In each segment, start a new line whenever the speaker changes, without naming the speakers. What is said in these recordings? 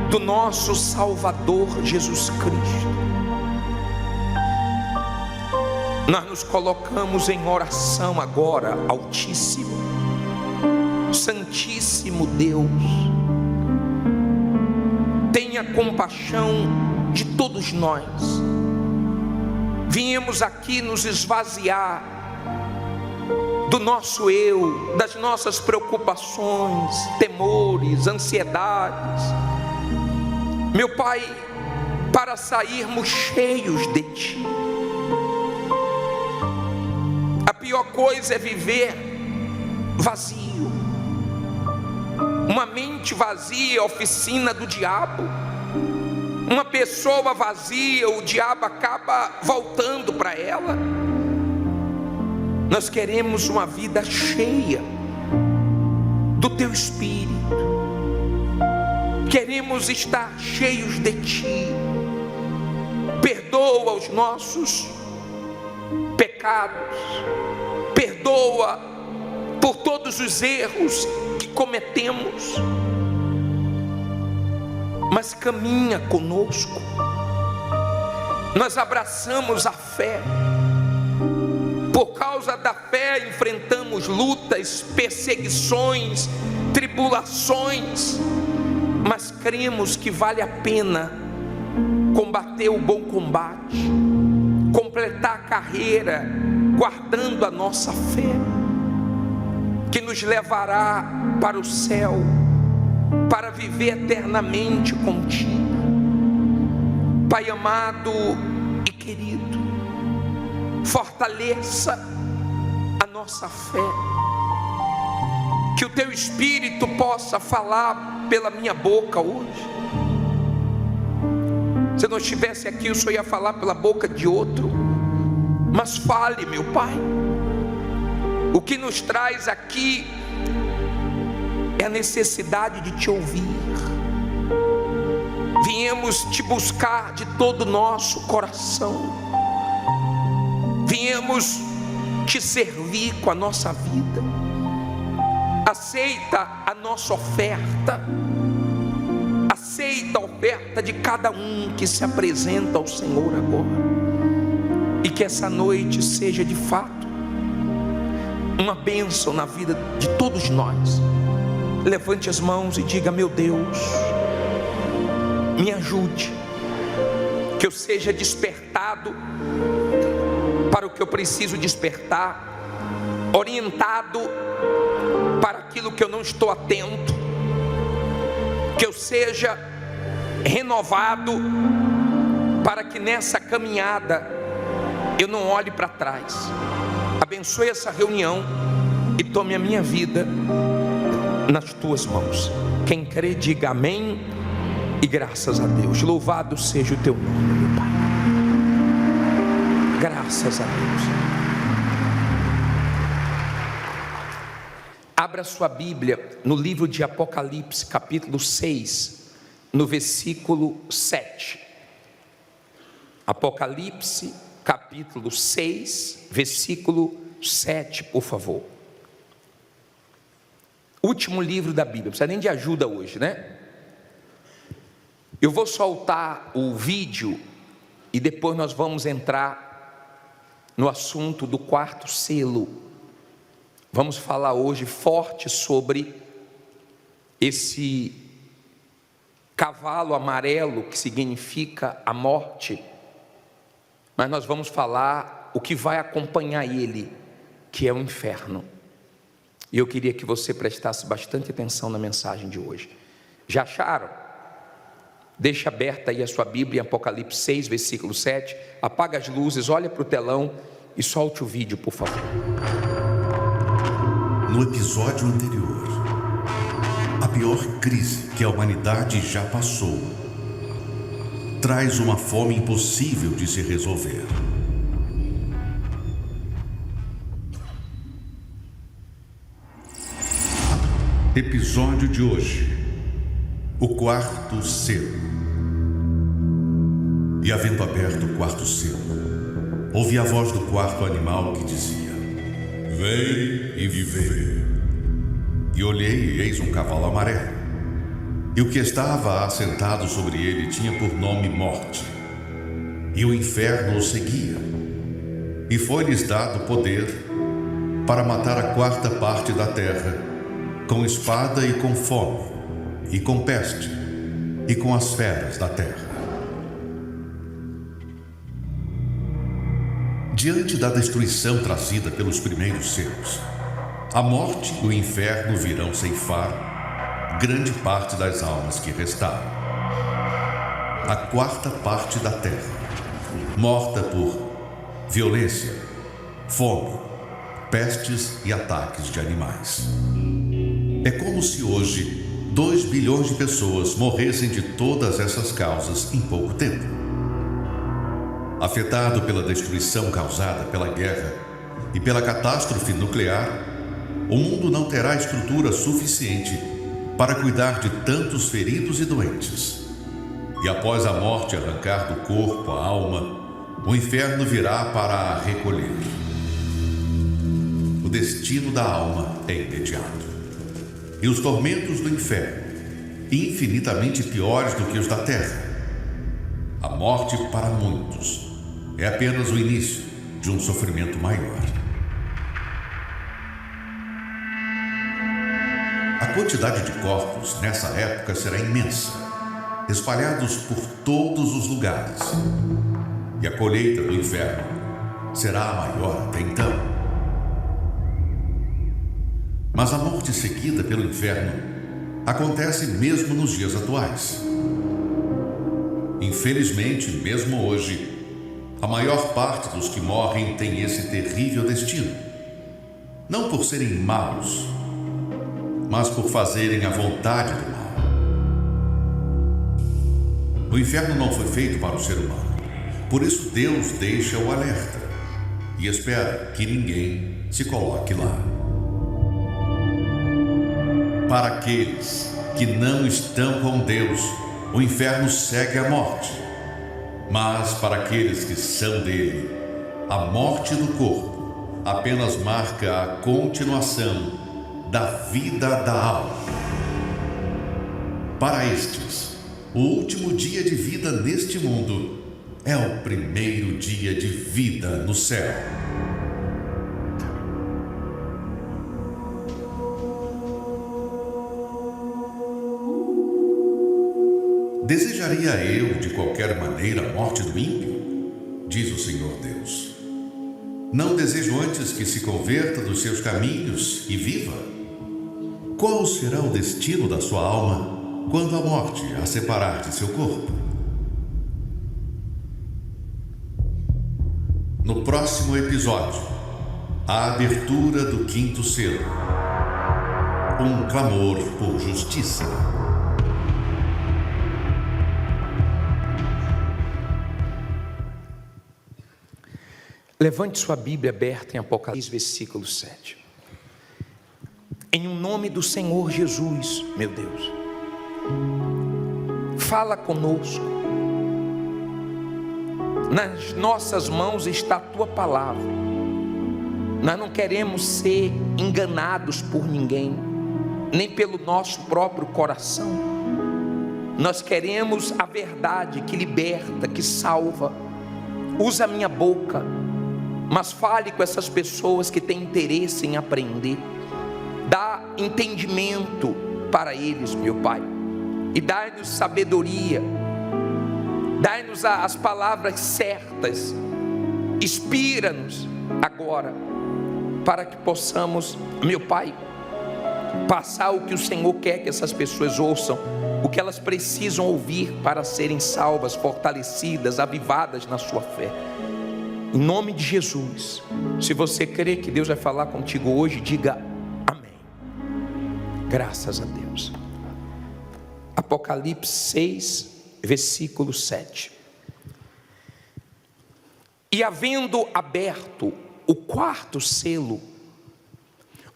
do nosso Salvador Jesus Cristo, nós nos colocamos em oração agora, Altíssimo, Santíssimo Deus, tenha compaixão de todos nós. Viemos aqui nos esvaziar do nosso eu, das nossas preocupações, temores, ansiedades, meu Pai, para sairmos cheios de Ti. A pior coisa é viver vazio. Uma mente vazia é oficina do diabo. Uma pessoa vazia, o diabo acaba voltando para ela. Nós queremos uma vida cheia do Teu Espírito. Queremos estar cheios de Ti. Perdoa os nossos pecados. Perdoa por todos os erros que cometemos. Mas caminha conosco. Nós abraçamos a fé. Por causa da fé enfrentamos lutas, perseguições, tribulações, mas cremos que vale a pena combater o bom combate, completar a carreira, guardando a nossa fé, que nos levará para o céu, para viver eternamente contigo. Pai amado e querido, fortaleça a nossa fé, que o Teu Espírito possa falar pela minha boca hoje. Se eu não estivesse aqui, eu só ia falar pela boca de outro, mas fale, meu Pai. O que nos traz aqui é a necessidade de Te ouvir. Viemos Te buscar de todo o nosso coração. Viemos Te servir com a nossa vida. Aceita a nossa oferta. Aceita a oferta de cada um que se apresenta ao Senhor agora. E que essa noite seja de fato uma bênção na vida de todos nós. Levante as mãos e diga: meu Deus, me ajude, que eu seja despertado para o que eu preciso despertar, orientado para aquilo que eu não estou atento, que eu seja renovado para que nessa caminhada eu não olhe para trás. Abençoe essa reunião e tome a minha vida nas Tuas mãos. Quem crê, diga amém e graças a Deus. Louvado seja o Teu nome, meu Pai. Graças a Deus. Abra sua Bíblia no livro de Apocalipse, capítulo 6, no versículo 7. Apocalipse, capítulo 6, versículo 7, por favor. Último livro da Bíblia, não precisa nem de ajuda hoje, né? Eu vou soltar o vídeo e depois nós vamos entrar no assunto do quarto selo. Vamos falar hoje forte sobre esse cavalo amarelo que significa a morte. Mas nós vamos falar o que vai acompanhar ele, que é o inferno. E eu queria que você prestasse bastante atenção na mensagem de hoje. Já acharam? Deixa aberta aí a sua Bíblia em Apocalipse 6, versículo 7. Apaga as luzes, olha para o telão e solte o vídeo, por favor.
No episódio anterior, a pior crise que a humanidade já passou traz uma fome impossível de se resolver. Episódio de hoje: o quarto selo. E havendo aberto o quarto selo, ouvi a voz do quarto animal que dizia: Vem e vê. E olhei e eis um cavalo amarelo. E o que estava assentado sobre ele tinha por nome Morte, e o inferno o seguia. E foi-lhes dado poder para matar a quarta parte da terra, com espada e com fome, e com peste, e com as feras da terra. Diante da destruição trazida pelos primeiros selos, a morte e o inferno virão ceifar grande parte das almas que restaram. A quarta parte da terra, morta por violência, fome, pestes e ataques de animais. É como se hoje 2 bilhões de pessoas morressem de todas essas causas em pouco tempo. Afetado pela destruição causada pela guerra e pela catástrofe nuclear, o mundo não terá estrutura suficiente para cuidar de tantos feridos e doentes. E após a morte arrancar do corpo a alma, o inferno virá para a recolher. O destino da alma é imediato. E os tormentos do inferno, infinitamente piores do que os da terra. A morte, para muitos, é apenas o início de um sofrimento maior. A quantidade de corpos nessa época será imensa, espalhados por todos os lugares. E a colheita do inferno será a maior até então. Mas a morte seguida pelo inferno acontece mesmo nos dias atuais. Infelizmente, mesmo hoje, a maior parte dos que morrem tem esse terrível destino. Não por serem maus, mas por fazerem a vontade do mal. O inferno não foi feito para o ser humano. Por isso Deus deixa o alerta e espera que ninguém se coloque lá. Para aqueles que não estão com Deus, o inferno segue a morte. Mas para aqueles que são dele, a morte do corpo apenas marca a continuação da vida da alma. Para estes, o último dia de vida neste mundo é o primeiro dia de vida no céu. Desejaria eu, de qualquer maneira, a morte do ímpio? Diz o Senhor Deus. Não desejo antes que se converta dos seus caminhos e viva? Qual será o destino da sua alma quando a morte a separar de seu corpo? No próximo episódio, a abertura do 5º selo. Um clamor por justiça.
Levante sua Bíblia aberta em Apocalipse, versículo 7. Em o nome do Senhor Jesus, meu Deus, fala conosco. Nas nossas mãos está a tua palavra. Nós não queremos ser enganados por ninguém, nem pelo nosso próprio coração. Nós queremos a verdade que liberta, que salva. Usa a minha boca, mas fale com essas pessoas que têm interesse em aprender. Dá entendimento para eles, meu Pai, e dá-nos sabedoria, dá-nos as palavras certas. Inspira-nos agora, para que possamos, meu Pai, passar o que o Senhor quer que essas pessoas ouçam, o que elas precisam ouvir para serem salvas, fortalecidas, avivadas na sua fé. Em nome de Jesus. Se você crê que Deus vai falar contigo hoje, diga amém. Graças a Deus. Apocalipse 6, versículo 7. E havendo aberto o 4º selo,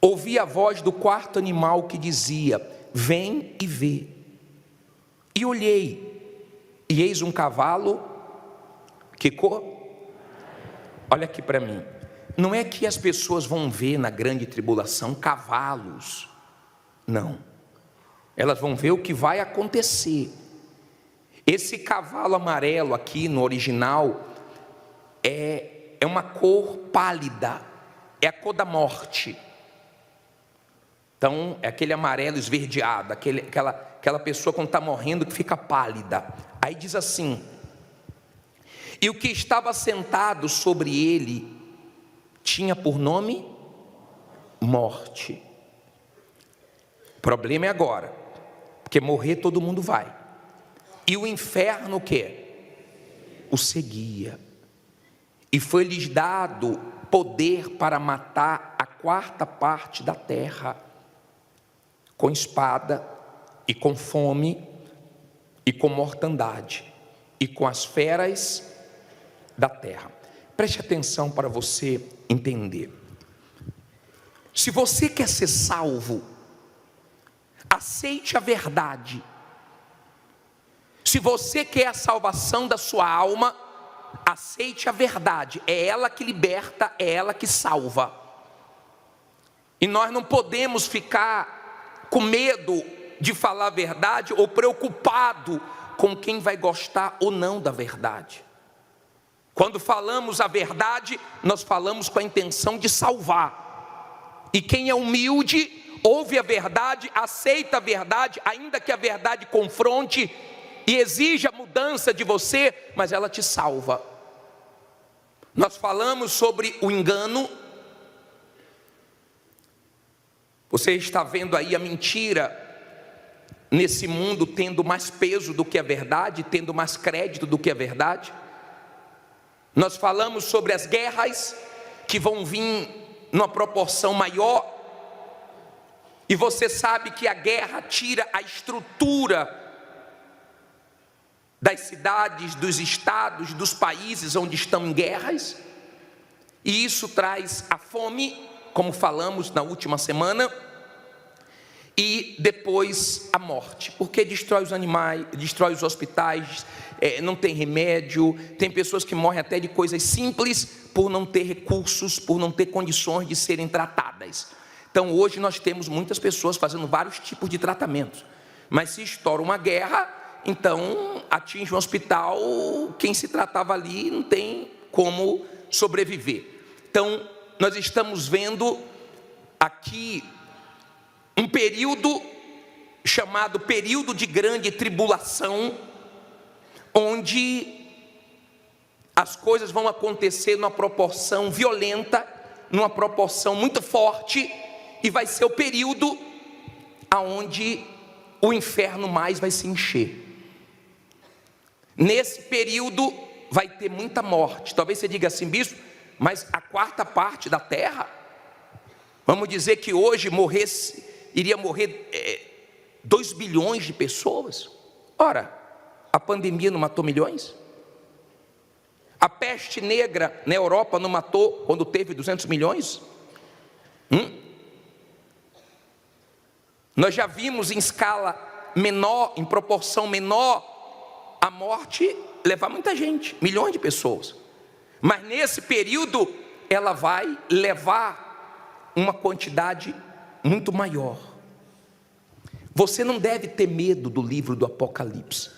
ouvi a voz do 4º animal que dizia: vem e vê. E olhei, e eis um cavalo. Que cor? Olha aqui para mim. Não é que as pessoas vão ver na grande tribulação cavalos. Não. Elas vão ver o que vai acontecer. Esse cavalo amarelo aqui no original é uma cor pálida, é a cor da morte. Então é aquele amarelo esverdeado, aquela pessoa quando está morrendo que fica pálida. Aí diz assim: e o que estava sentado sobre ele tinha por nome morte. O problema é agora, porque morrer todo mundo vai. E o inferno o quê? O seguia. E foi-lhes dado poder para matar a quarta parte da terra, com espada, e com fome, e com mortandade, e com as feras da terra. Preste atenção para você entender. Se você quer ser salvo, aceite a verdade. Se você quer a salvação da sua alma, aceite a verdade. É ela que liberta, é ela que salva. E nós não podemos ficar com medo de falar a verdade ou preocupado com quem vai gostar ou não da verdade. Quando falamos a verdade, nós falamos com a intenção de salvar. E quem é humilde, ouve a verdade, aceita a verdade, ainda que a verdade confronte e exija mudança de você, mas ela te salva. Nós falamos sobre o engano. Você está vendo aí a mentira nesse mundo tendo mais peso do que a verdade, tendo mais crédito do que a verdade. Nós falamos sobre as guerras que vão vir numa proporção maior. E você sabe que a guerra tira a estrutura das cidades, dos estados, dos países onde estão em guerras, e isso traz a fome, como falamos na última semana, e depois a morte, porque destrói os animais, destrói os hospitais, não tem remédio, tem pessoas que morrem até de coisas simples, por não ter recursos, por não ter condições de serem tratadas. Então hoje nós temos muitas pessoas fazendo vários tipos de tratamentos, mas se estoura uma guerra, então atinge um hospital, quem se tratava ali não tem como sobreviver. Então nós estamos vendo aqui um período chamado período de grande tribulação, onde as coisas vão acontecer numa proporção violenta, numa proporção muito forte, e vai ser o período aonde o inferno mais vai se encher. Nesse período vai ter muita morte. Talvez você diga assim: bispo, mas a quarta parte da terra, vamos dizer que hoje iria morrer 2 bilhões de pessoas. Ora, a pandemia não matou milhões? A peste negra na Europa não matou quando teve 200 milhões? Nós já vimos em escala menor, em proporção menor, a morte levar muita gente, milhões de pessoas. Mas nesse período ela vai levar uma quantidade muito maior. Você não deve ter medo do livro do Apocalipse.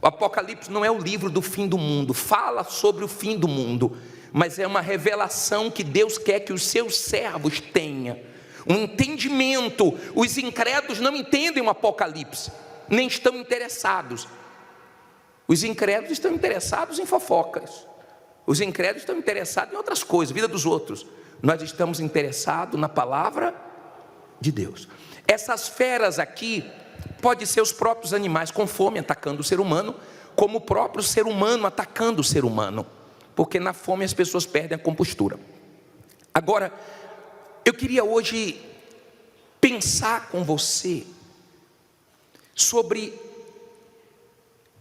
O Apocalipse não é o livro do fim do mundo, fala sobre o fim do mundo, mas é uma revelação que Deus quer que os seus servos tenham, um entendimento. Os incrédulos não entendem o Apocalipse, nem estão interessados. Os incrédulos estão interessados em fofocas, os incrédulos estão interessados em outras coisas, vida dos outros. Nós estamos interessados na palavra de Deus. Essas feras aqui pode ser os próprios animais com fome atacando o ser humano, como o próprio ser humano atacando o ser humano, porque na fome as pessoas perdem a compostura. Agora, eu queria hoje pensar com você sobre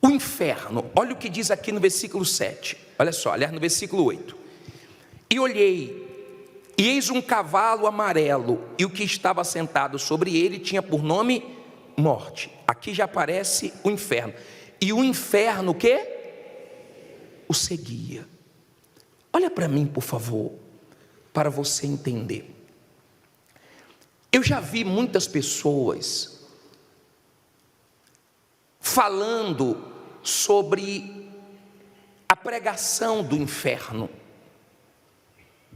o inferno. Olha o que diz aqui no versículo 7, olha só, aliás no versículo 8. E olhei, e eis um cavalo amarelo, e o que estava sentado sobre ele tinha por nome morte. Aqui já aparece o inferno. E o inferno o quê? O seguia. Olha para mim, por favor, para você entender. Eu já vi muitas pessoas falando sobre a pregação do inferno.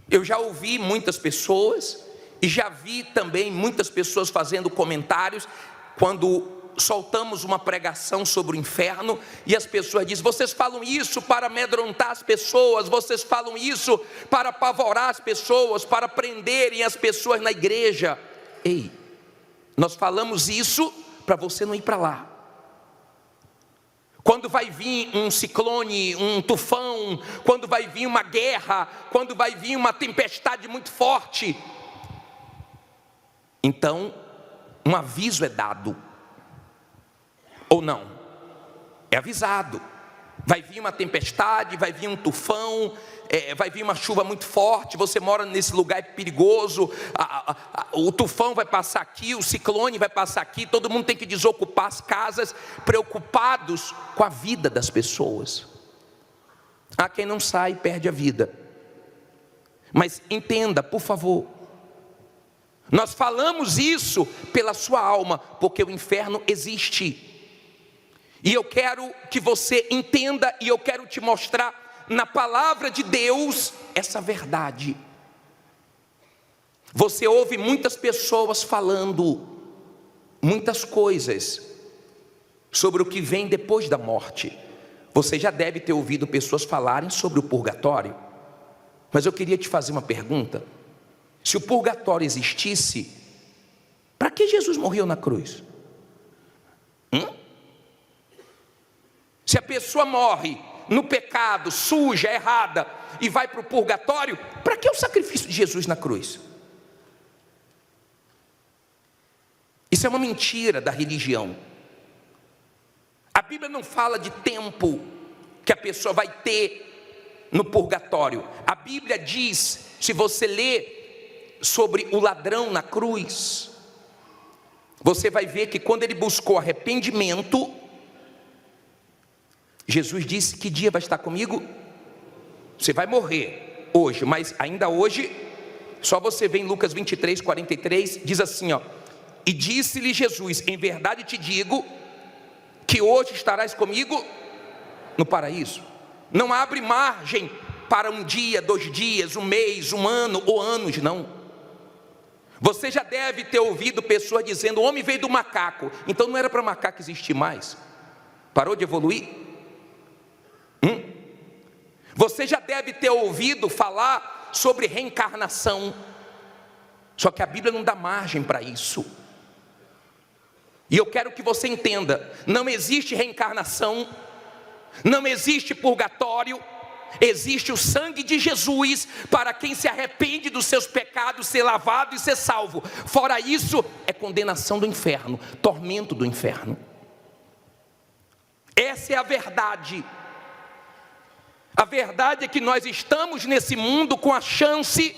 Eu já ouvi muitas pessoas e já vi também muitas pessoas fazendo comentários quando soltamos uma pregação sobre o inferno e as pessoas dizem: vocês falam isso para amedrontar as pessoas, vocês falam isso para apavorar as pessoas, para prenderem as pessoas na igreja. Ei, nós falamos isso para você não ir para lá. Quando vai vir um ciclone, um tufão, quando vai vir uma guerra, quando vai vir uma tempestade muito forte, então um aviso é dado. Ou não? É avisado. Vai vir uma tempestade, vai vir um tufão, vai vir uma chuva muito forte, você mora nesse lugar perigoso, o tufão vai passar aqui, o ciclone vai passar aqui, todo mundo tem que desocupar as casas, preocupados com a vida das pessoas. Há quem não sai e perde a vida. Mas entenda, por favor, nós falamos isso pela sua alma, porque o inferno existe. E eu quero que você entenda, e eu quero te mostrar na palavra de Deus essa verdade. Você ouve muitas pessoas falando muitas coisas sobre o que vem depois da morte. Você já deve ter ouvido pessoas falarem sobre o purgatório. Mas eu queria te fazer uma pergunta. Se o purgatório existisse, para que Jesus morreu na cruz? Se a pessoa morre no pecado, suja, errada, e vai para o purgatório, para que o sacrifício de Jesus na cruz? Isso é uma mentira da religião. A Bíblia não fala de tempo que a pessoa vai ter no purgatório. A Bíblia diz, se você ler sobre o ladrão na cruz, você vai ver que quando ele buscou arrependimento, Jesus disse: que dia vai estar comigo? Você vai morrer hoje, mas ainda hoje, só você vê em Lucas 23, 43, diz assim, ó: e disse-lhe Jesus: em verdade te digo, que hoje estarás comigo no paraíso. Não abre margem para um dia, 2 dias, 1 mês, 1 ano ou anos, não. Você já deve ter ouvido pessoas dizendo: o homem veio do macaco, então não era para macaco existir mais? Parou de evoluir? Você já deve ter ouvido falar sobre reencarnação, só que a Bíblia não dá margem para isso. E eu quero que você entenda: não existe reencarnação, não existe purgatório, existe o sangue de Jesus para quem se arrepende dos seus pecados ser lavado e ser salvo. Fora isso, é condenação do inferno, tormento do inferno. Essa é a verdade. A verdade é que nós estamos nesse mundo com a chance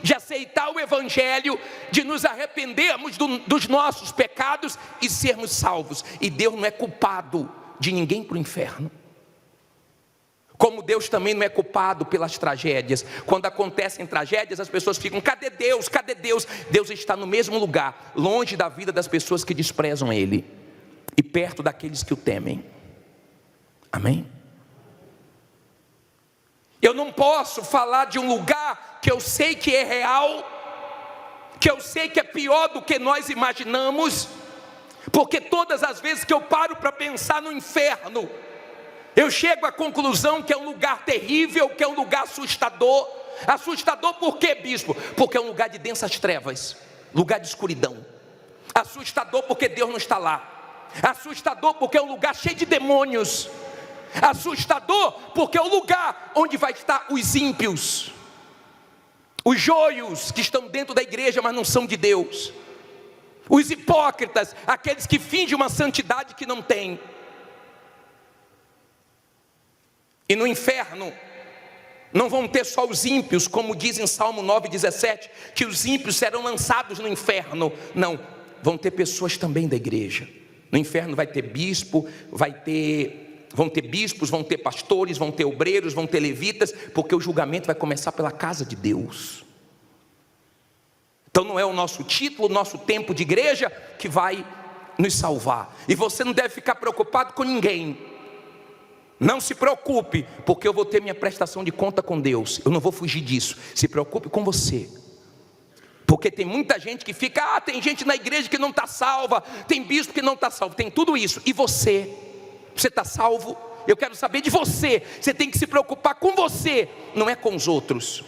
de aceitar o Evangelho, de nos arrependermos dos nossos pecados e sermos salvos. E Deus não é culpado de ninguém para o inferno. Como Deus também não é culpado pelas tragédias. Quando acontecem tragédias, as pessoas ficam: cadê Deus? Cadê Deus? Deus está no mesmo lugar, longe da vida das pessoas que desprezam Ele e perto daqueles que o temem. Amém? Eu não posso falar de um lugar que eu sei que é real, que eu sei que é pior do que nós imaginamos, porque todas as vezes que eu paro para pensar no inferno, eu chego à conclusão que é um lugar terrível, que é um lugar assustador. Assustador por quê, bispo? Porque é um lugar de densas trevas, lugar de escuridão. Assustador porque Deus não está lá. Assustador porque é um lugar cheio de demônios. Assustador porque é o lugar onde vai estar os ímpios, os joios que estão dentro da igreja, mas não são de Deus, os hipócritas, aqueles que fingem uma santidade que não tem. E no inferno não vão ter só os ímpios, como diz em Salmo 9,17, que os ímpios serão lançados no inferno. Não, vão ter pessoas também da igreja. No inferno vai ter bispo, vão ter bispos, vão ter pastores, vão ter obreiros, vão ter levitas, porque o julgamento vai começar pela casa de Deus. Então não é o nosso título, o nosso tempo de igreja que vai nos salvar. E você não deve ficar preocupado com ninguém. Não se preocupe, porque eu vou ter minha prestação de conta com Deus. Eu não vou fugir disso. Se preocupe com você. Porque tem muita gente que fica, tem gente na igreja que não está salva, tem bispo que não está salvo, tem tudo isso. E você? Você está salvo? Eu quero saber de você. Você tem que se preocupar com você, não é com os outros.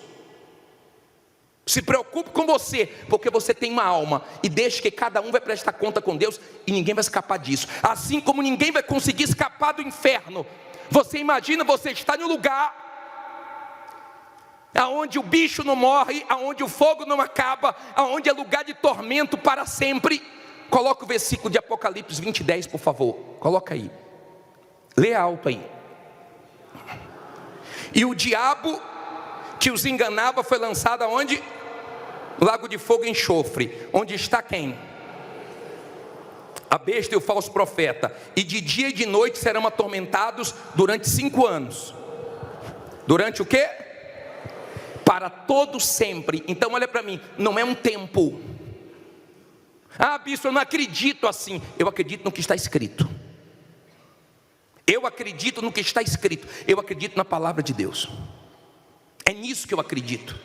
Se preocupe com você, porque você tem uma alma. E deixe que cada um vai prestar conta com Deus, e ninguém vai escapar disso. Assim como ninguém vai conseguir escapar do inferno. Você imagina, você está em um lugar aonde o bicho não morre, aonde o fogo não acaba, aonde é lugar de tormento para sempre. Coloca o versículo de Apocalipse 20:10, por favor. Coloca aí. Lê alto aí. E o diabo que os enganava foi lançado aonde? Lago de fogo e enxofre. Onde está quem? A besta e o falso profeta. E de dia e de noite serão atormentados durante 5 anos. Durante o quê? Para todo sempre. Então olha para mim, não é um tempo. Ah, bispo, eu não acredito assim. Eu acredito no que está escrito. Eu acredito no que está escrito. Eu acredito na palavra de Deus. É nisso que eu acredito.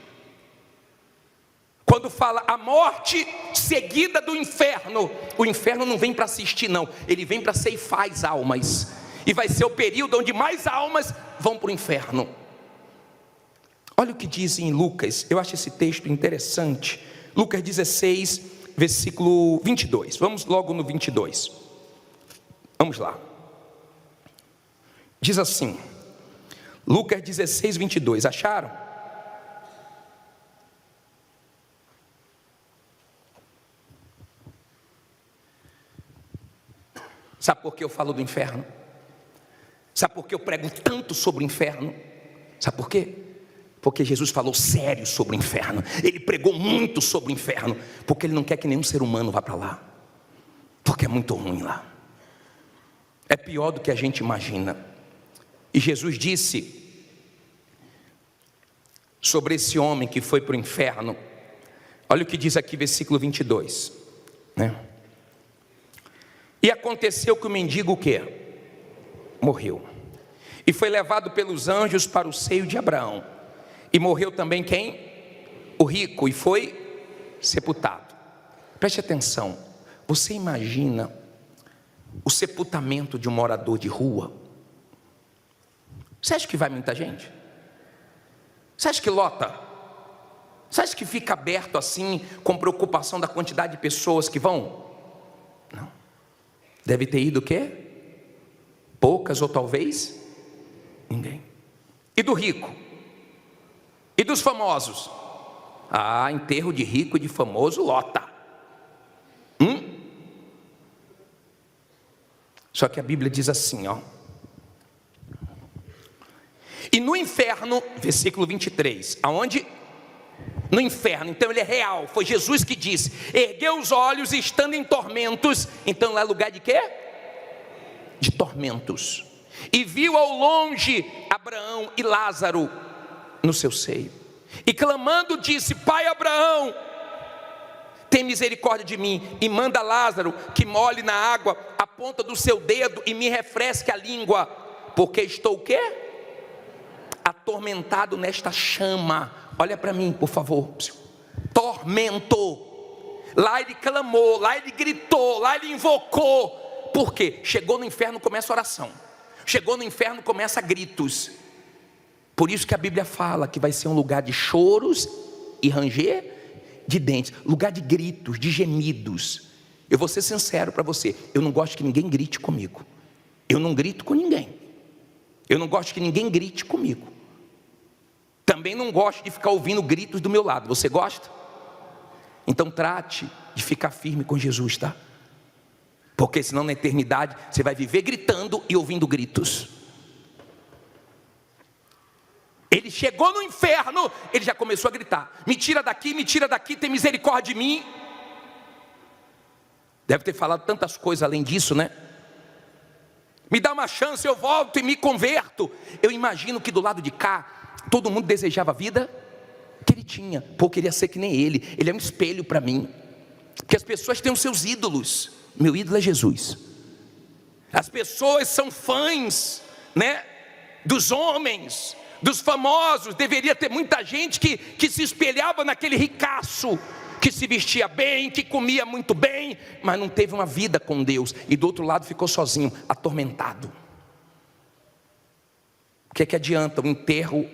Quando fala a morte seguida do inferno, o inferno não vem para assistir não, ele vem para ceifar as almas. E vai ser o período onde mais almas vão para o inferno. Olha o que diz em Lucas, eu acho esse texto interessante. Lucas 16, versículo 22. Vamos logo no 22. Vamos lá. Diz assim, Lucas 16, 22. Acharam? Sabe por que eu falo do inferno? Sabe por que eu prego tanto sobre o inferno? Sabe por quê? Porque Jesus falou sério sobre o inferno. Ele pregou muito sobre o inferno. Porque Ele não quer que nenhum ser humano vá para lá. Porque é muito ruim lá. É pior do que a gente imagina. E Jesus disse sobre esse homem que foi para o inferno. Olha o que diz aqui, versículo 22, né? E aconteceu que o mendigo o quê? Morreu. E foi levado pelos anjos para o seio de Abraão. E morreu também quem? O rico, e foi sepultado. Preste atenção. Você imagina o sepultamento de um morador de rua? Você acha que vai muita gente? Você acha que lota? Você acha que fica aberto assim, com preocupação da quantidade de pessoas que vão? Não. Deve ter ido o quê? Poucas ou talvez ninguém. E do rico? E dos famosos? Ah, enterro de rico e de famoso lota. Só que a Bíblia diz assim, ó. E no inferno, versículo 23, aonde? No inferno, então ele é real, foi Jesus que disse, ergueu os olhos e estando em tormentos, então lá é lugar de quê? De tormentos. E viu ao longe Abraão e Lázaro no seu seio. E clamando disse, Pai Abraão, tem misericórdia de mim e manda Lázaro que molhe na água a ponta do seu dedo e me refresque a língua, porque estou o quê? Atormentado nesta chama. Olha para mim, por favor. Tormento. Lá ele clamou, lá ele gritou, lá ele invocou. Por quê? Chegou no inferno, começa a oração. Chegou no inferno, começa gritos. Por isso que a Bíblia fala que vai ser um lugar de choros e ranger de dentes. Lugar de gritos, de gemidos. Eu vou ser sincero para você. Eu não gosto que ninguém grite comigo. Eu não grito com ninguém. Eu não gosto que ninguém grite comigo. Também não gosto de ficar ouvindo gritos do meu lado. Você gosta? Então trate de ficar firme com Jesus, tá? Porque senão na eternidade você vai viver gritando e ouvindo gritos. Ele chegou no inferno, ele já começou a gritar, me tira daqui, tem misericórdia de mim. Deve ter falado tantas coisas além disso, né? Me dá uma chance, eu volto e me converto. Eu imagino que do lado de cá todo mundo desejava a vida que ele tinha, porque eu queria ser que nem ele. Ele é um espelho para mim. Porque as pessoas têm os seus ídolos. Meu ídolo é Jesus. As pessoas são fãs, né, dos homens, dos famosos. Deveria ter muita gente que se espelhava naquele ricaço, que se vestia bem, que comia muito bem, mas não teve uma vida com Deus. E do outro lado ficou sozinho, atormentado. O que é que adianta um enterro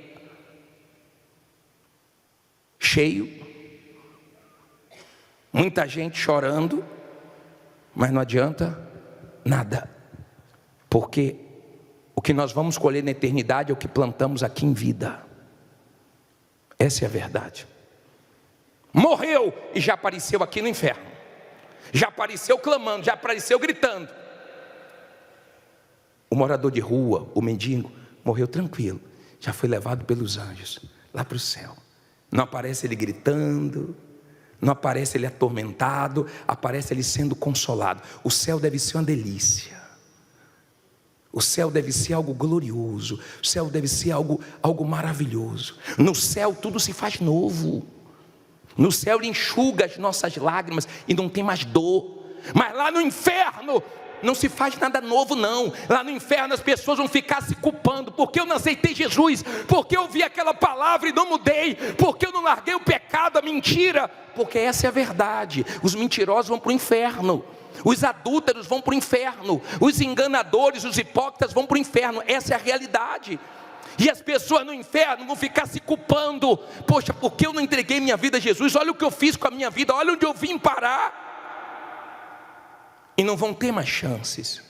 cheio, muita gente chorando, mas não adianta nada, porque o que nós vamos colher na eternidade é o que plantamos aqui em vida. Essa é a verdade. Morreu e já apareceu aqui no inferno, já apareceu clamando, já apareceu gritando. O morador de rua, o mendigo, morreu tranquilo, já foi levado pelos anjos lá para o céu. Não aparece ele gritando, não aparece ele atormentado, aparece ele sendo consolado. O céu deve ser uma delícia, o céu deve ser algo glorioso, o céu deve ser algo maravilhoso. No céu tudo se faz novo, no céu ele enxuga as nossas lágrimas e não tem mais dor. Mas lá no inferno não se faz nada novo não. Lá no inferno as pessoas vão ficar se culpando, porque eu não aceitei Jesus, porque eu vi aquela palavra e não mudei, porque eu não larguei o pecado, a mentira. Porque essa é a verdade. Os mentirosos vão para o inferno, os adúlteros vão para o inferno, os enganadores, os hipócritas vão para o inferno. Essa é a realidade. E as pessoas no inferno vão ficar se culpando. Poxa, porque eu não entreguei minha vida a Jesus? Olha o que eu fiz com a minha vida, olha onde eu vim parar. E não vão ter mais chances.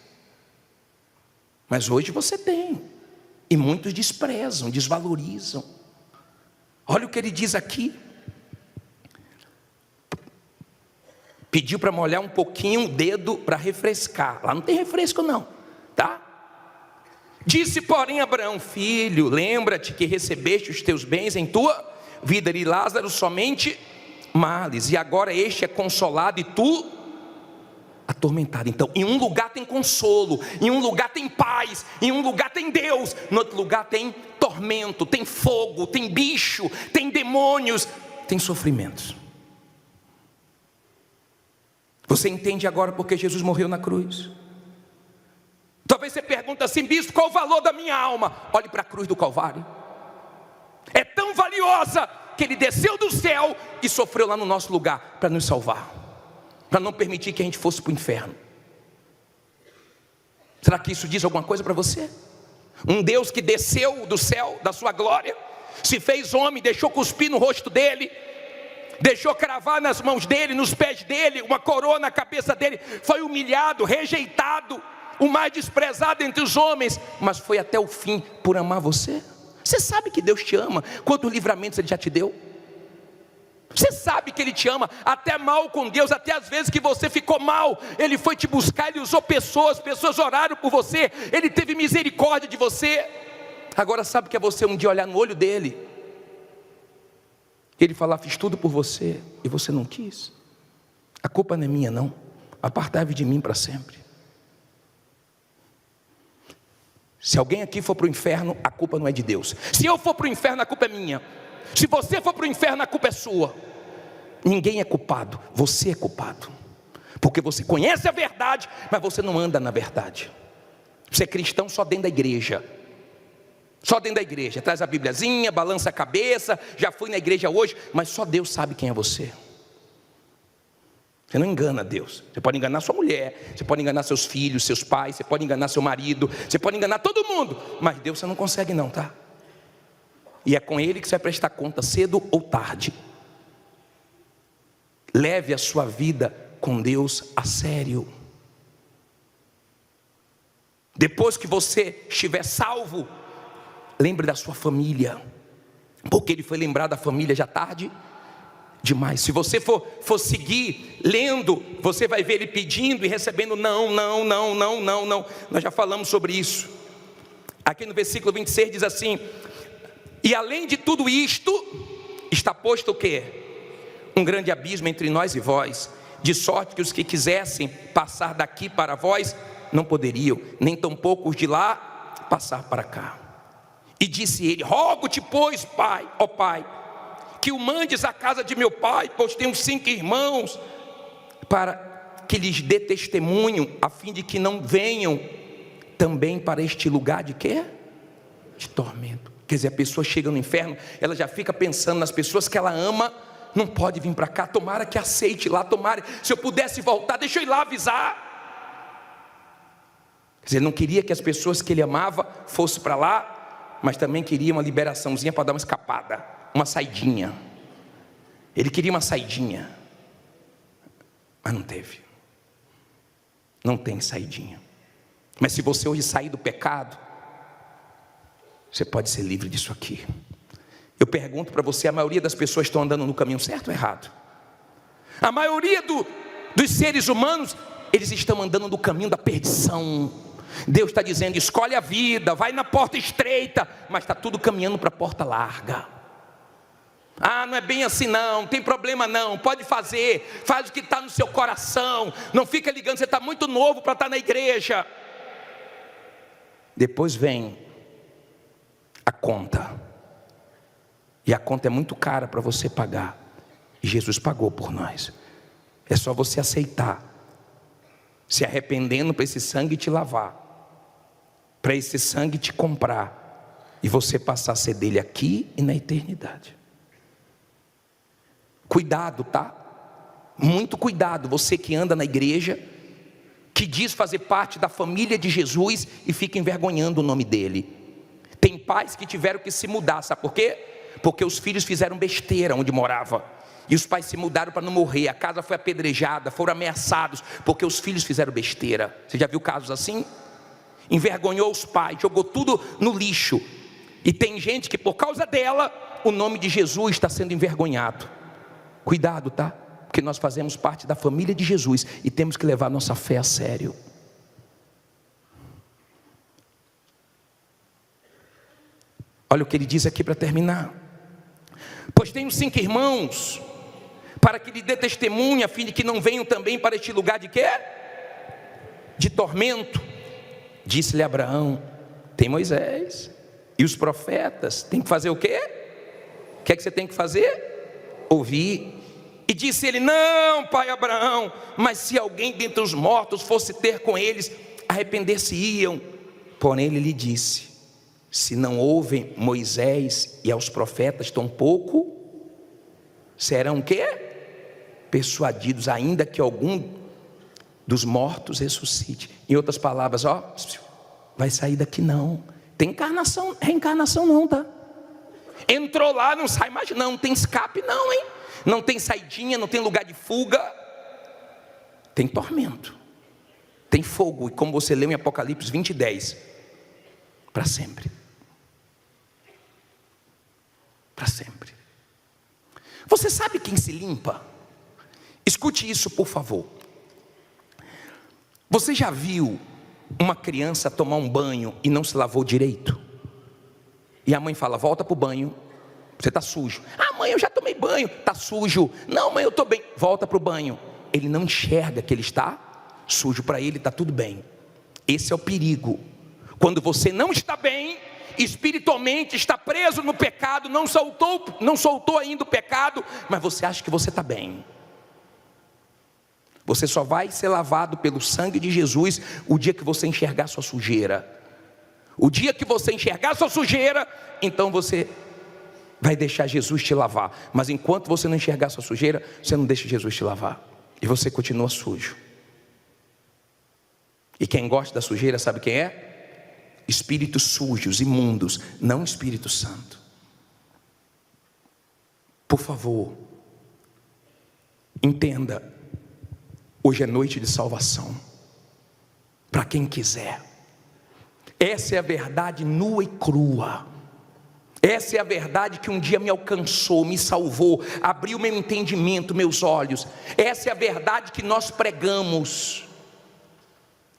Mas hoje você tem, e muitos desprezam, desvalorizam. Olha o que ele diz aqui. Pediu para molhar um pouquinho o dedo para refrescar. Lá não tem refresco não, tá? Disse porém Abraão: filho, lembra-te que recebeste os teus bens em tua vida, e Lázaro somente males, e agora este é consolado e tu atormentado. Então, em um lugar tem consolo, em um lugar tem paz, em um lugar tem Deus, no outro lugar tem tormento, tem fogo, tem bicho, tem demônios, tem sofrimentos. Você entende agora porque Jesus morreu na cruz? Talvez você pergunte assim: bispo, qual o valor da minha alma? Olhe para a cruz do Calvário. É tão valiosa que ele desceu do céu e sofreu lá no nosso lugar para nos salvar, para não permitir que a gente fosse para o inferno. Será que isso diz alguma coisa para você? Um Deus que desceu do céu, da sua glória, se fez homem, deixou cuspir no rosto dele, deixou cravar nas mãos dele, nos pés dele, uma coroa na cabeça dele, foi humilhado, rejeitado, o mais desprezado entre os homens, mas foi até o fim por amar você. Você sabe que Deus te ama? Quantos livramentos Ele já te deu? Você sabe que Ele te ama, até mal com Deus, até as vezes que você ficou mal, Ele foi te buscar, Ele usou pessoas oraram por você, Ele teve misericórdia de você. Agora sabe que é você um dia olhar no olho dEle, Ele falar: fiz tudo por você, e você não quis. A culpa não é minha não, apartai-vos de mim para sempre. Se alguém aqui for para o inferno, a culpa não é de Deus. Se eu for para o inferno, a culpa é minha. Se você for para o inferno, a culpa é sua. Ninguém é culpado, você é culpado, porque você conhece a verdade, mas você não anda na verdade. Você é cristão só dentro da igreja, só dentro da igreja, traz a bibliazinha, balança a cabeça, já fui na igreja hoje, mas só Deus sabe quem é você. Você não engana Deus. Você pode enganar sua mulher, você pode enganar seus filhos, seus pais, você pode enganar seu marido, você pode enganar todo mundo, mas Deus você não consegue não, tá? E é com Ele que você vai prestar conta cedo ou tarde. Leve a sua vida com Deus a sério. Depois que você estiver salvo, lembre da sua família, porque Ele foi lembrar da família já tarde demais. Se você for seguir lendo, você vai ver Ele pedindo e recebendo não. Nós já falamos sobre isso. Aqui no versículo 26 diz assim: e além de tudo isto, está posto o quê? Um grande abismo entre nós e vós, de sorte que os que quisessem passar daqui para vós, não poderiam, nem tampouco os de lá passar para cá. E disse ele: rogo-te, pois, pai, ó pai, que o mandes à casa de meu pai, pois tenho 5 irmãos, para que lhes dê testemunho, a fim de que não venham também para este lugar de quê? De tormento. Quer dizer, a pessoa chega no inferno, ela já fica pensando nas pessoas que ela ama, não pode vir para cá, tomara que aceite lá, tomara, se eu pudesse voltar, deixa eu ir lá avisar. Quer dizer, ele não queria que as pessoas que ele amava fossem para lá, mas também queria uma liberaçãozinha para dar uma escapada, uma saidinha. Ele queria uma saidinha, mas não teve. Não tem saidinha. Mas se você hoje sair do pecado, você pode ser livre disso aqui. Eu pergunto para você, a maioria das pessoas estão andando no caminho certo ou errado? A maioria dos seres humanos, eles estão andando no caminho da perdição. Deus está dizendo, escolhe a vida, vai na porta estreita, mas está tudo caminhando para a porta larga. Ah, não é bem assim não tem problema não, pode fazer, faz o que está no seu coração, não fica ligando, você está muito novo para estar na igreja. Depois vem a conta, e a conta é muito cara para você pagar, e Jesus pagou por nós. É só você aceitar, se arrependendo para esse sangue te lavar, para esse sangue te comprar, e você passar a ser dele aqui e na eternidade. Cuidado, tá? Muito cuidado, você que anda na igreja, que diz fazer parte da família de Jesus e fica envergonhando o nome dele. Tem pais que tiveram que se mudar, sabe por quê? Porque os filhos fizeram besteira onde morava, e os pais se mudaram para não morrer, a casa foi apedrejada, foram ameaçados, porque os filhos fizeram besteira. Você já viu casos assim? Envergonhou os pais, jogou tudo no lixo, e tem gente que por causa dela, o nome de Jesus está sendo envergonhado. Cuidado, tá? Porque nós fazemos parte da família de Jesus, e temos que levar nossa fé a sério. Olha o que ele diz aqui para terminar. Pois tenho 5 irmãos, para que lhe dê testemunha, a fim de que não venham também para este lugar de quê? De tormento. Disse-lhe Abraão, tem Moisés e os profetas, tem que fazer o quê? O que é que você tem que fazer? Ouvir. E disse ele, não, pai Abraão, mas se alguém dentre os mortos fosse ter com eles, arrepender-se-iam. Porém ele lhe disse, se não ouvem Moisés e aos profetas, tampouco serão o quê? Persuadidos, ainda que algum dos mortos ressuscite. Em outras palavras, ó, vai sair daqui não. Tem encarnação, reencarnação não, tá? Entrou lá, não sai mais, não tem escape não, hein? Não tem saidinha, não tem lugar de fuga. Tem tormento, tem fogo, e como você leu em Apocalipse 20:10, para sempre. Para sempre. Você sabe quem se limpa? Escute isso, por favor. Você já viu uma criança tomar um banho e não se lavou direito? E a mãe fala, volta para o banho, você está sujo. Ah, mãe, eu já tomei banho, está sujo. Não, mãe, eu estou bem. Volta para o banho. Ele não enxerga que ele está sujo, para ele está tudo bem. Esse é o perigo. Quando você não está bem, espiritualmente está preso no pecado, não soltou ainda o pecado, mas você acha que você está bem. Você só vai ser lavado pelo sangue de Jesus o dia que você enxergar sua sujeira. O dia que você enxergar sua sujeira, então você vai deixar Jesus te lavar. Mas enquanto você não enxergar sua sujeira, você não deixa Jesus te lavar, e você continua sujo. E quem gosta da sujeira sabe quem é? Espíritos sujos, imundos, não Espírito Santo. Por favor, entenda, hoje é noite de salvação, para quem quiser. Essa é a verdade nua e crua. Essa é a verdade que um dia me alcançou, me salvou, abriu meu entendimento, meus olhos. Essa é a verdade que nós pregamos.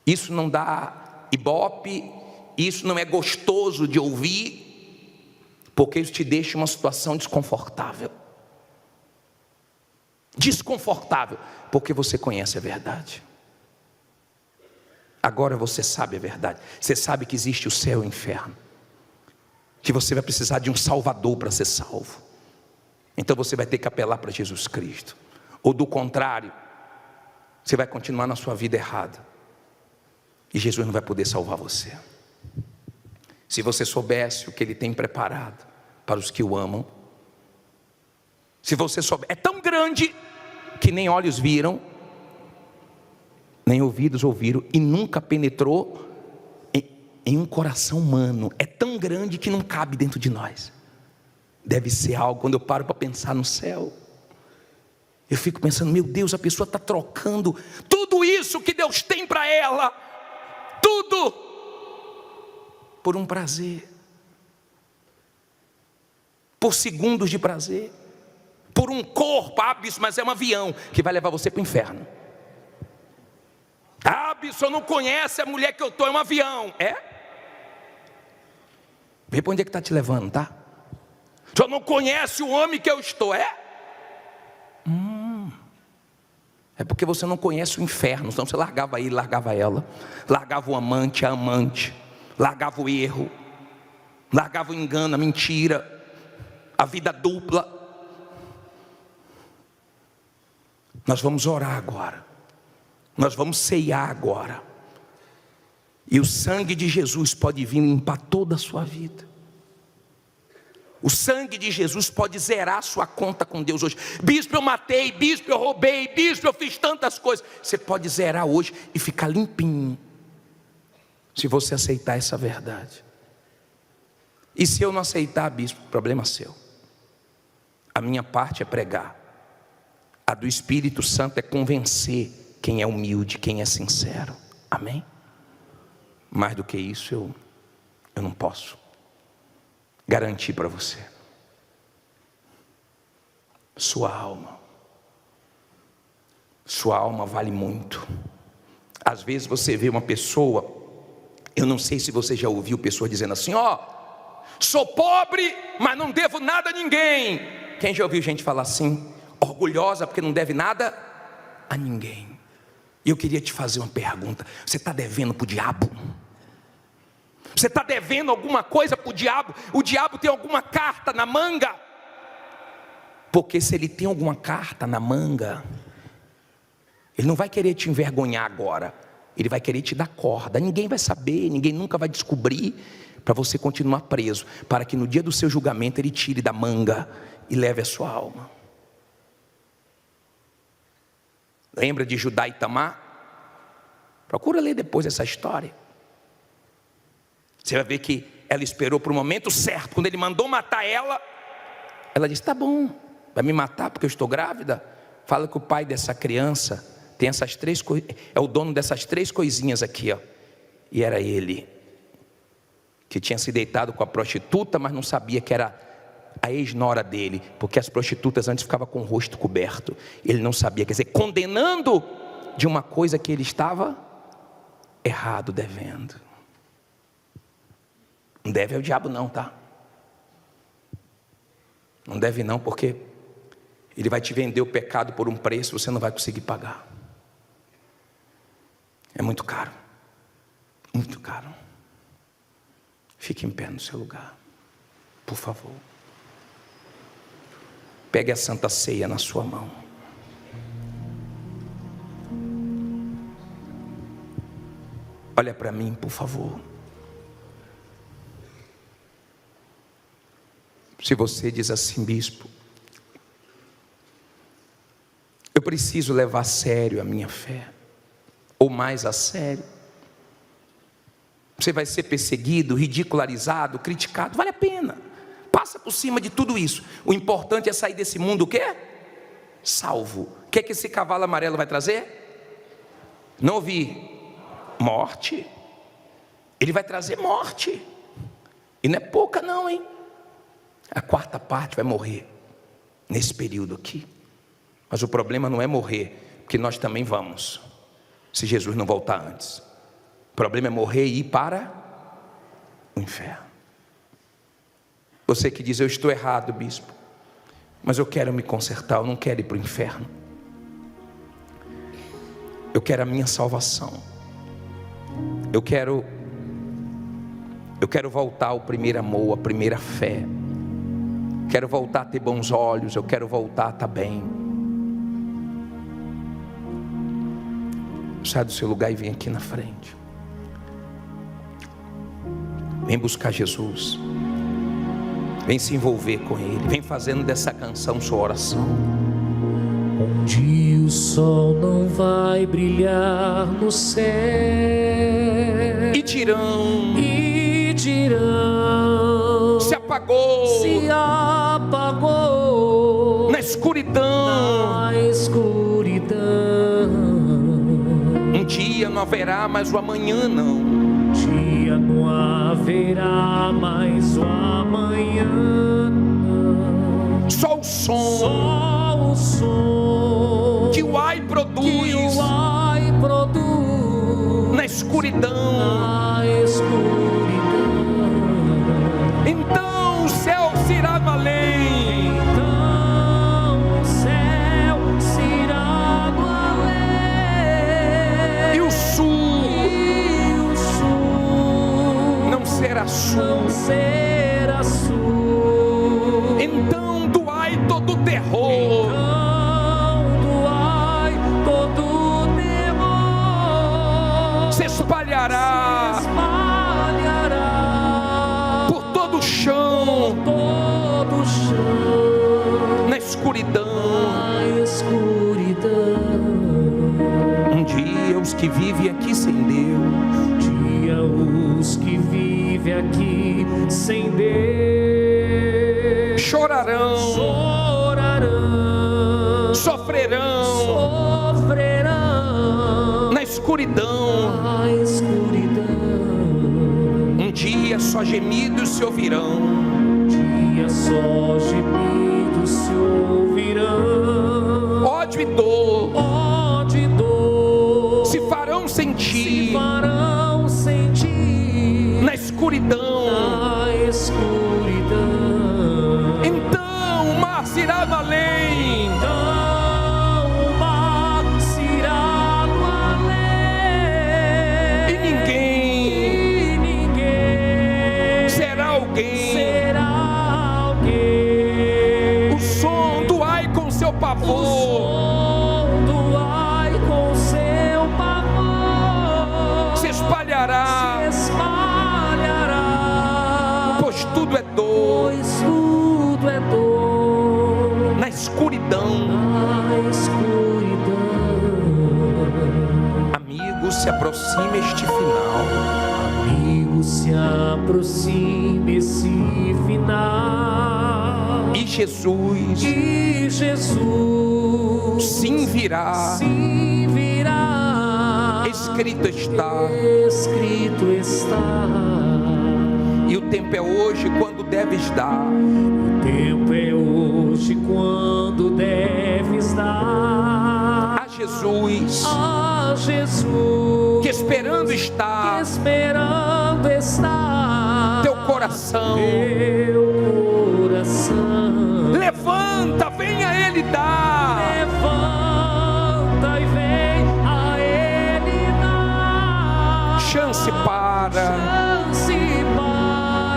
Isso não dá ibope, isso não é gostoso de ouvir, porque isso te deixa em uma situação desconfortável. Desconfortável, porque você conhece a verdade. Agora você sabe a verdade. Você sabe que existe o céu e o inferno, que você vai precisar de um salvador para ser salvo. Então você vai ter que apelar para Jesus Cristo. Ou do contrário, você vai continuar na sua vida errada. E Jesus não vai poder salvar você. Se você soubesse o que Ele tem preparado para os que o amam. Se você souber, é tão grande que nem olhos viram, nem ouvidos ouviram, e nunca penetrou em um coração humano. É tão grande que não cabe dentro de nós. Deve ser algo, quando eu paro para pensar no céu, eu fico pensando, meu Deus, a pessoa está trocando tudo isso que Deus tem para ela, tudo, por um prazer, por segundos de prazer, por um corpo. Mas é um avião que vai levar você para o inferno. Você não conhece a mulher que eu estou, é um avião. Vê para onde é que está te levando, tá? Você não conhece o homem que eu estou, é porque você não conhece o inferno. Senão você largava ele, largava ela, largava o amante, a amante, largava o erro, largava o engano, a mentira, a vida dupla. Nós vamos orar agora, nós vamos ceiar agora, e o sangue de Jesus pode vir limpar toda a sua vida. O sangue de Jesus pode zerar a sua conta com Deus hoje. Bispo, eu matei, bispo, eu roubei, bispo, eu fiz tantas coisas. Você pode zerar hoje e ficar limpinho, se você aceitar essa verdade. E se eu não aceitar, bispo, problema seu. A minha parte é pregar. A do Espírito Santo é convencer quem é humilde, quem é sincero. Amém? Mais do que isso eu não posso garantir para você. Sua alma vale muito. Às vezes você vê uma pessoa, eu não sei se você já ouviu pessoa dizendo assim, sou pobre, mas não devo nada a ninguém. Quem já ouviu gente falar assim? Orgulhosa porque não deve nada a ninguém. E eu queria te fazer uma pergunta: você está devendo para o diabo? Você está devendo alguma coisa para o diabo? O diabo tem alguma carta na manga? Porque se ele tem alguma carta na manga, ele não vai querer te envergonhar agora, ele vai querer te dar corda. Ninguém vai saber, ninguém nunca vai descobrir, para você continuar preso, para que no dia do seu julgamento ele tire da manga e leve a sua alma. Lembra de Judá e Tamar? Procura ler depois essa história. Você vai ver que ela esperou para o momento certo. Quando ele mandou matar ela, ela disse, tá bom, vai me matar porque eu estou grávida? Fala que o pai dessa criança tem essas 3 coisas, é o dono dessas 3 coisinhas aqui, E era ele, que tinha se deitado com a prostituta, mas não sabia que era a ex-nora dele, porque as prostitutas antes ficavam com o rosto coberto. Ele não sabia, quer dizer, condenando de uma coisa que ele estava errado, devendo. Não deve ao diabo não, tá? Não deve não, porque ele vai te vender o pecado por um preço, você não vai conseguir pagar. É muito caro. Muito caro. Fique em pé no seu lugar, por favor. Pegue a Santa Ceia na sua mão. Olha para mim, por favor. Se você diz assim, bispo, eu preciso levar a sério a minha fé, ou mais a sério. Você vai ser perseguido, ridicularizado, criticado, vale a pena. Passa por cima de tudo isso. O importante é sair desse mundo o quê? Salvo. O que é que esse cavalo amarelo vai trazer? Não ouvi. Morte. Ele vai trazer morte. E não é pouca não, hein? A 4ª parte vai morrer nesse período aqui. Mas o problema não é morrer, porque nós também vamos, se Jesus não voltar antes. O problema é morrer e ir para o inferno. Você que diz, eu estou errado, bispo, mas eu quero me consertar, eu não quero ir para o inferno. Eu quero a minha salvação. Eu quero voltar ao primeiro amor, à primeira fé. Quero voltar a ter bons olhos, eu quero voltar a estar bem. Sai do seu lugar e vem aqui na frente. Vem buscar Jesus. Vem se envolver com Ele. Vem fazendo dessa canção sua oração.
Onde o sol não vai brilhar no céu.
E dirão. Se apagou. Na escuridão. Um dia não haverá mais o amanhã, não.
Dia não haverá mais o amanhã.
Só o som que o ai produz na escuridão. Então o céu se irá no além. E o sul não será sul. Então do ai todo terror. Se espalhará por todo o chão. Na escuridão. Um dia os que vivem aqui sem Deus.
Os que vivem aqui sem Deus
chorarão, sofrerão na escuridão. Um dia só gemidos se ouvirão. Ódio e dor se farão sentir. Na escuridão. Então o mar se irá no além. E ninguém será alguém. O som do ai com seu pavor se espalhará. Pois tudo é dor. Na escuridão. Amigo, se aproxima este final.
Se aproxima esse final.
E Jesus sim virá. Escrito está. E o tempo é hoje quando deves dar.
O tempo é hoje quando deves dar.
A Jesus. Que esperando está. Teu coração. Levanta, venha a Ele dar. Chance para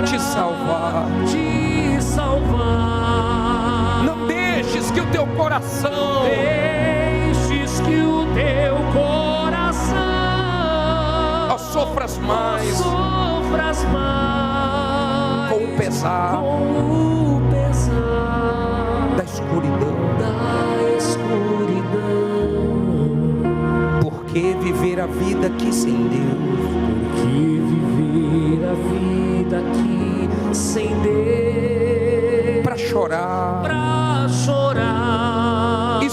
te salvar. Não deixes que o teu coração sofras mais com o pesar da escuridão. Porque viver a vida aqui sem Deus. Para chorar e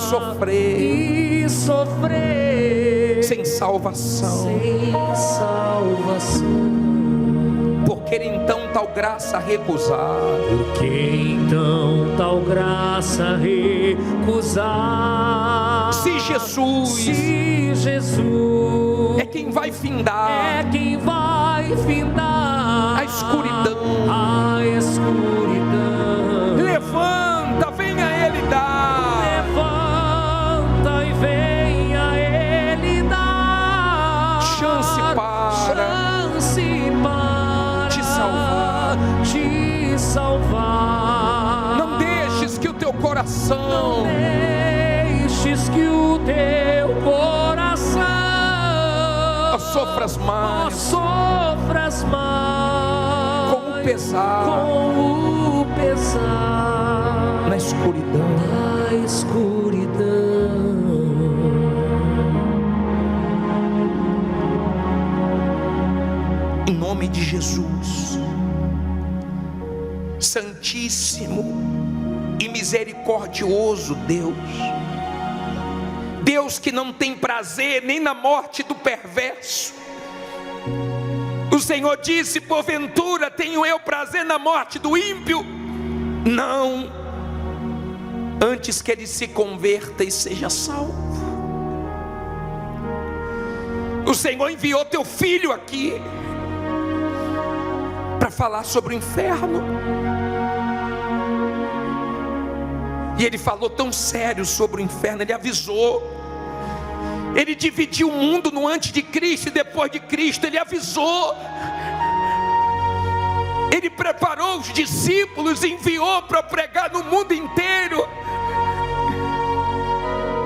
sofrer sem salvação. Porque então tal graça recusar. Se Jesus é quem vai findar a escuridão. Levanta, venha a Ele dar. Chance para te salvar. Não deixes que o teu coração sofras mais,
sofras mais
com o pesar, na escuridão, em nome de Jesus, Santíssimo e misericordioso Deus que não tem prazer nem na morte do perverso. O Senhor disse: porventura tenho eu prazer na morte do ímpio? Não, antes que ele se converta e seja salvo. O Senhor enviou teu filho aqui para falar sobre o inferno. E ele falou tão sério sobre o inferno, ele avisou. Ele dividiu o mundo no antes de Cristo e depois de Cristo, ele avisou. Ele preparou os discípulos e enviou para pregar no mundo inteiro.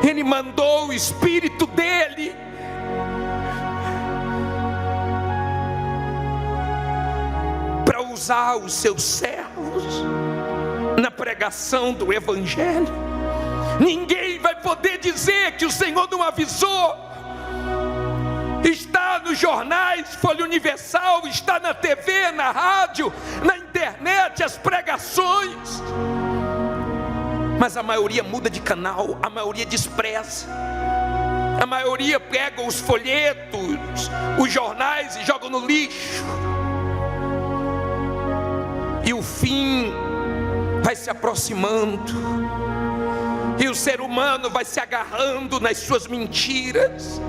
Ele mandou o Espírito dele para usar os seus servos na pregação do Evangelho. Ninguém vai poder dizer que o Senhor não avisou. Está nos jornais, Folha Universal, está na TV, na rádio, na internet, as pregações. Mas a maioria muda de canal, a maioria despreza. A maioria pega os folhetos, os jornais e joga no lixo. E o fim vai se aproximando. E o ser humano vai se agarrando nas suas mentiras.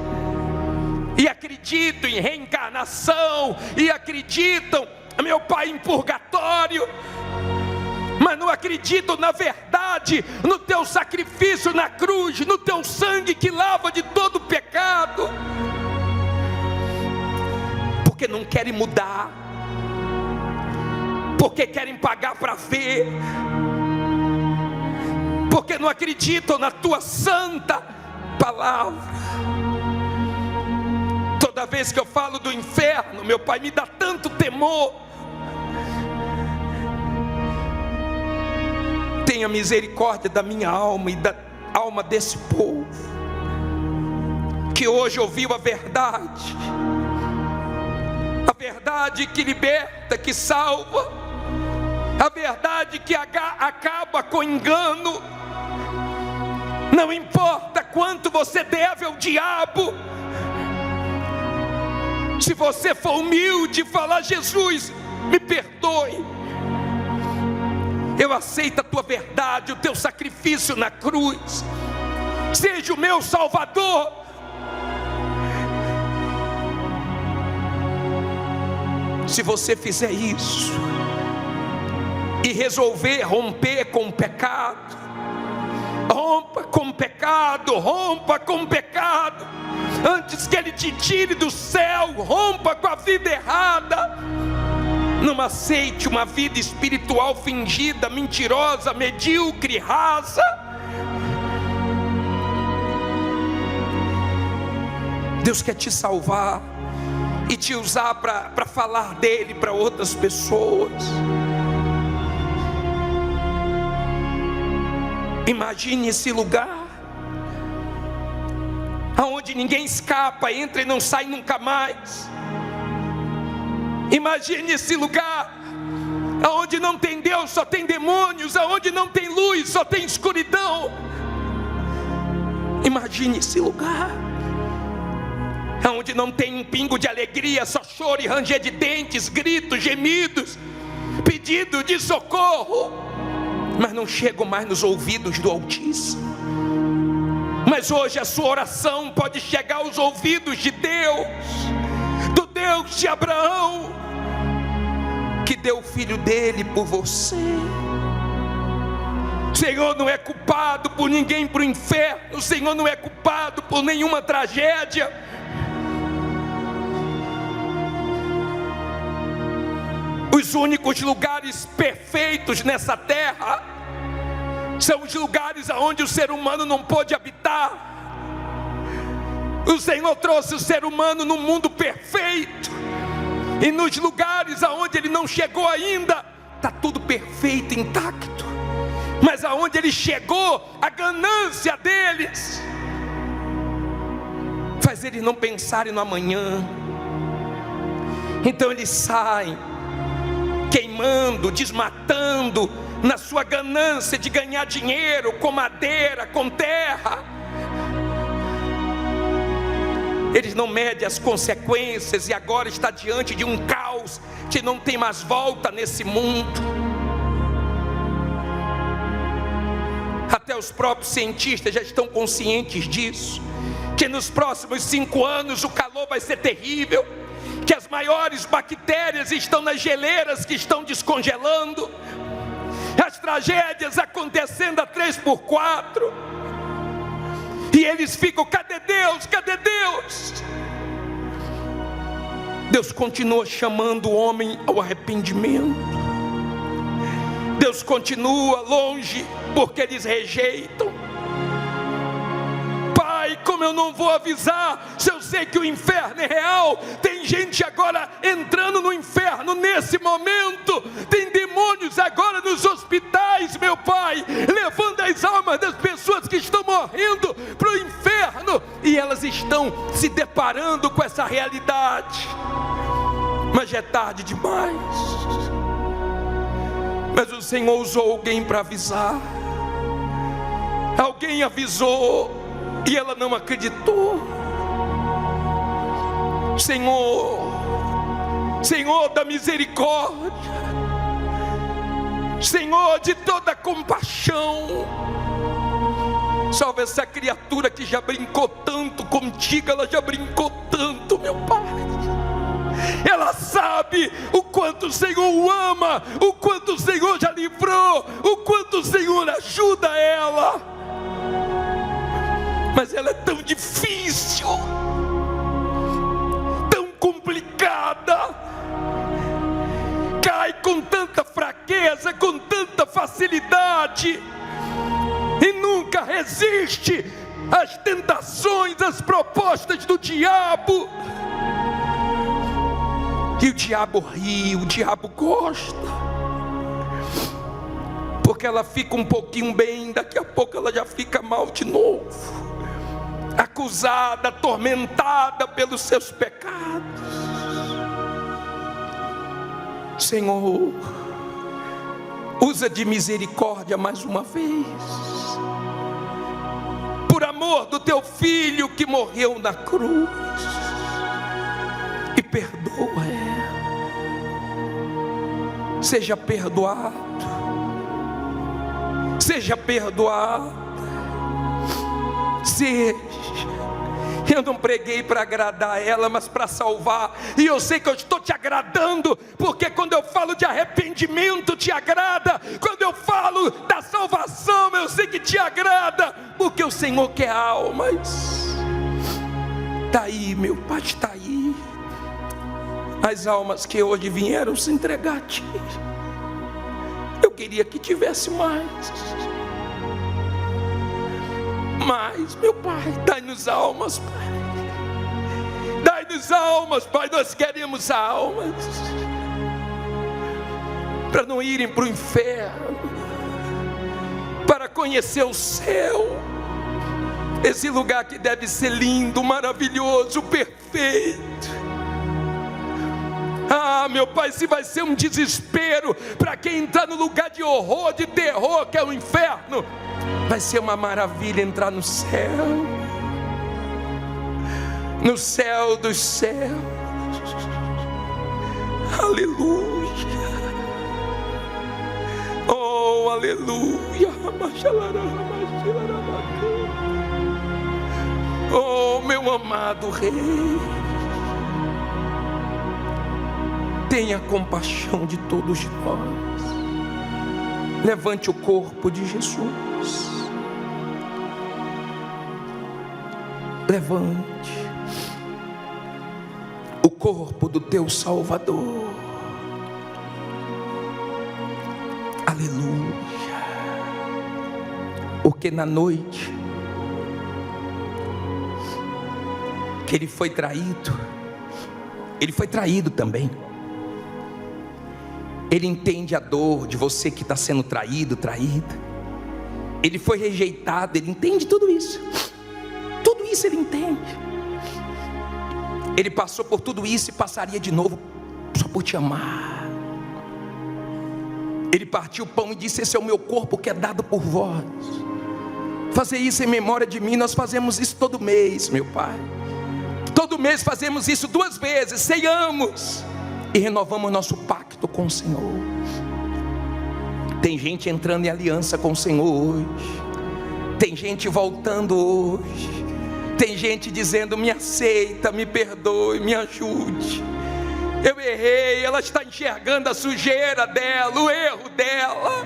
E acreditam em reencarnação. E acreditam, meu pai, em purgatório. Mas não acreditam na verdade, no teu sacrifício na cruz, no teu sangue que lava de todo pecado. Porque não querem mudar. Porque querem pagar para ver. Porque não acreditam na tua santa palavra. Toda vez que eu falo do inferno, meu pai, me dá tanto temor. Tenha misericórdia da minha alma e da alma desse povo, que hoje ouviu a verdade que liberta, que salva, a verdade que acaba com engano. Não importa quanto você deve ao diabo, se você for humilde e falar: Jesus, me perdoe, eu aceito a tua verdade, o teu sacrifício na cruz, seja o meu Salvador. Se você fizer isso e resolver romper com o pecado, rompa com o pecado, rompa com o pecado, antes que ele te tire do céu, rompa com a vida errada. Não aceite uma vida espiritual fingida, mentirosa, medíocre, rasa. Deus quer te salvar e te usar para falar dele para outras pessoas. Imagine esse lugar aonde ninguém escapa, entra e não sai nunca mais. Imagine esse lugar aonde não tem Deus, só tem demônios, aonde não tem luz, só tem escuridão. Imagine esse lugar aonde não tem um pingo de alegria, só choro e ranger de dentes, gritos, gemidos, pedido de socorro, mas não chegam mais nos ouvidos do Altíssimo. Mas hoje a sua oração pode chegar aos ouvidos de Deus, do Deus de Abraão, que deu o filho dele por você. O Senhor não é culpado por ninguém para o inferno. O Senhor não é culpado por nenhuma tragédia. Os únicos lugares perfeitos nessa terra são os lugares onde o ser humano não pôde habitar. O Senhor trouxe o ser humano no mundo perfeito, e nos lugares aonde ele não chegou ainda, está tudo perfeito, intacto. Mas aonde ele chegou, a ganância deles faz eles não pensarem no amanhã. Então eles saem queimando, desmatando, na sua ganância de ganhar dinheiro com madeira, com terra. Eles não medem as consequências, e agora está diante de um caos que não tem mais volta nesse mundo. Até os próprios cientistas já estão conscientes disso, que nos próximos 5 anos o calor vai ser terrível, que as maiores bactérias estão nas geleiras que estão descongelando, as tragédias acontecendo a 3x4, e eles ficam: cadê Deus? Cadê Deus? Deus continua chamando o homem ao arrependimento. Deus continua longe, porque eles rejeitam. Pai, como eu não vou avisar, se eu sei que o inferno é real? Tem gente agora entrando no inferno nesse momento, tem demônios agora nos hospitais, meu Pai, levando as almas das pessoas que estão morrendo para o inferno, e elas estão se deparando com essa realidade. Mas já é tarde demais. Mas o Senhor usou alguém para avisar. Alguém avisou e ela não acreditou. Senhor, Senhor da misericórdia, Senhor de toda compaixão, salve essa criatura que já brincou tanto contigo. Ela já brincou tanto, meu Pai. Ela sabe o quanto o Senhor o ama, o quanto o Senhor já livrou, o quanto o Senhor ajuda ela. Mas ela é tão difícil, tão complicada, cai com tanta fraqueza, com tanta facilidade, e nunca resiste às tentações, às propostas do diabo. E o diabo ri, o diabo gosta, porque ela fica um pouquinho bem, daqui a pouco ela já fica mal de novo, acusada, atormentada pelos seus pecados. Senhor, usa de misericórdia mais uma vez, por amor do teu filho que morreu na cruz, e perdoa ela. Seja perdoado, seja perdoado, seja. Eu não preguei para agradar ela, mas para salvar. E eu sei que eu estou te agradando, porque quando eu falo de arrependimento te agrada. Quando eu falo da salvação, eu sei que te agrada, porque o Senhor quer almas. Está aí, meu Pai, está aí as almas que hoje vieram se entregar a Ti. Eu queria que tivesse mais, mas, meu Pai, dai-nos almas, Pai. Dai-nos almas, Pai. Nós queremos almas para não irem para o inferno, para conhecer o céu, esse lugar que deve ser lindo, maravilhoso, perfeito. Ah, meu Pai, se vai ser um desespero para quem está no lugar de horror, de terror, que é o inferno, vai ser uma maravilha entrar no céu, no céu dos céus. Aleluia, oh aleluia, oh meu amado Rei, tenha compaixão de todos nós. Levante o corpo de Jesus, levante o corpo do teu Salvador. Aleluia. Porque na noite que ele foi traído. Ele foi traído também. Ele entende a dor de você que está sendo traído, traída. Ele foi rejeitado, ele entende tudo isso. Tudo isso ele entende. Ele passou por tudo isso e passaria de novo só por te amar. Ele partiu o pão e disse: esse é o meu corpo que é dado por vós. Fazer isso em memória de mim. Nós fazemos isso todo mês, meu Pai. Todo mês fazemos isso 2 vezes, ceiamos e renovamos nosso pacto com o Senhor. Tem gente entrando em aliança com o Senhor hoje. Tem gente voltando hoje. Tem gente dizendo: me aceita, me perdoe, me ajude. Eu errei. Ela está enxergando a sujeira dela, o erro dela.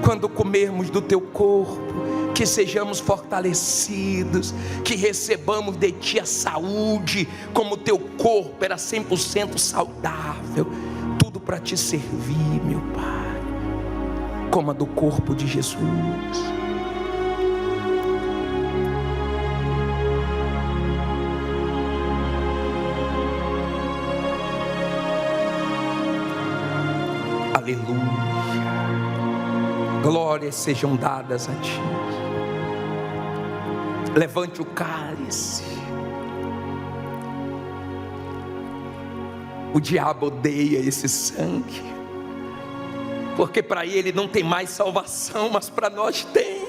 Quando comermos do teu corpo, que sejamos fortalecidos, que recebamos de ti a saúde, como o teu corpo era 100% saudável, tudo para te servir, meu Pai. Coma do corpo de Jesus. Aleluia. Glórias sejam dadas a ti. Levante o cálice. O diabo odeia esse sangue, porque para ele não tem mais salvação, mas para nós tem.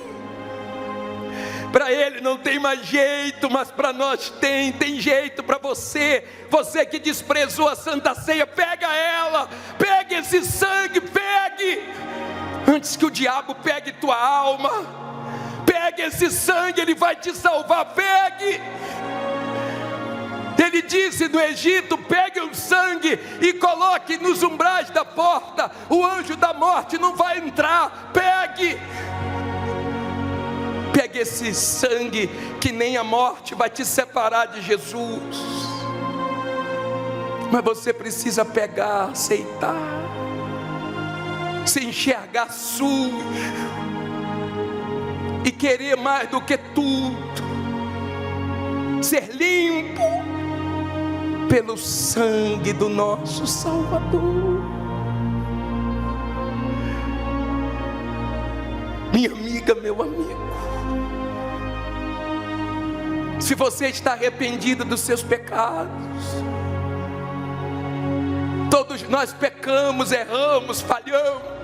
Para ele não tem mais jeito, mas para nós tem. Tem jeito para você. Você que desprezou a Santa Ceia, pega ela. Pegue esse sangue, pegue. Antes que o diabo pegue tua alma. Pegue esse sangue, ele vai te salvar. Pegue. Ele disse no Egito: pegue o sangue e coloque nos umbrais da porta. O anjo da morte não vai entrar. Pegue. Pegue esse sangue, que nem a morte vai te separar de Jesus. Mas você precisa pegar, aceitar, se enxergar sujo e querer mais do que tudo, ser limpo pelo sangue do nosso Salvador. Minha amiga, meu amigo, se você está arrependido dos seus pecados, todos nós pecamos, erramos, falhamos,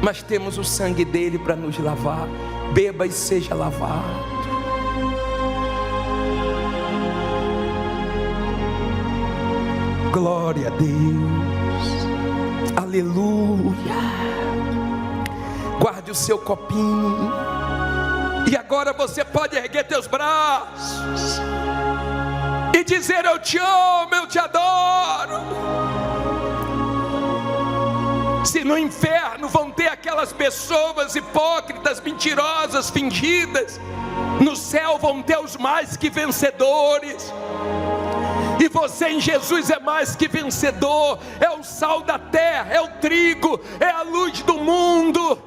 mas temos o sangue dele para nos lavar. Beba e seja lavado. Glória a Deus. Aleluia. Guarde o seu copinho. E agora você pode erguer teus braços e dizer: eu te amo, eu te adoro. Se no inferno vão ter aquelas pessoas hipócritas, mentirosas, fingidas, no céu vão ter os mais que vencedores. E você em Jesus é mais que vencedor. É o sal da terra, é o trigo, é a luz do mundo,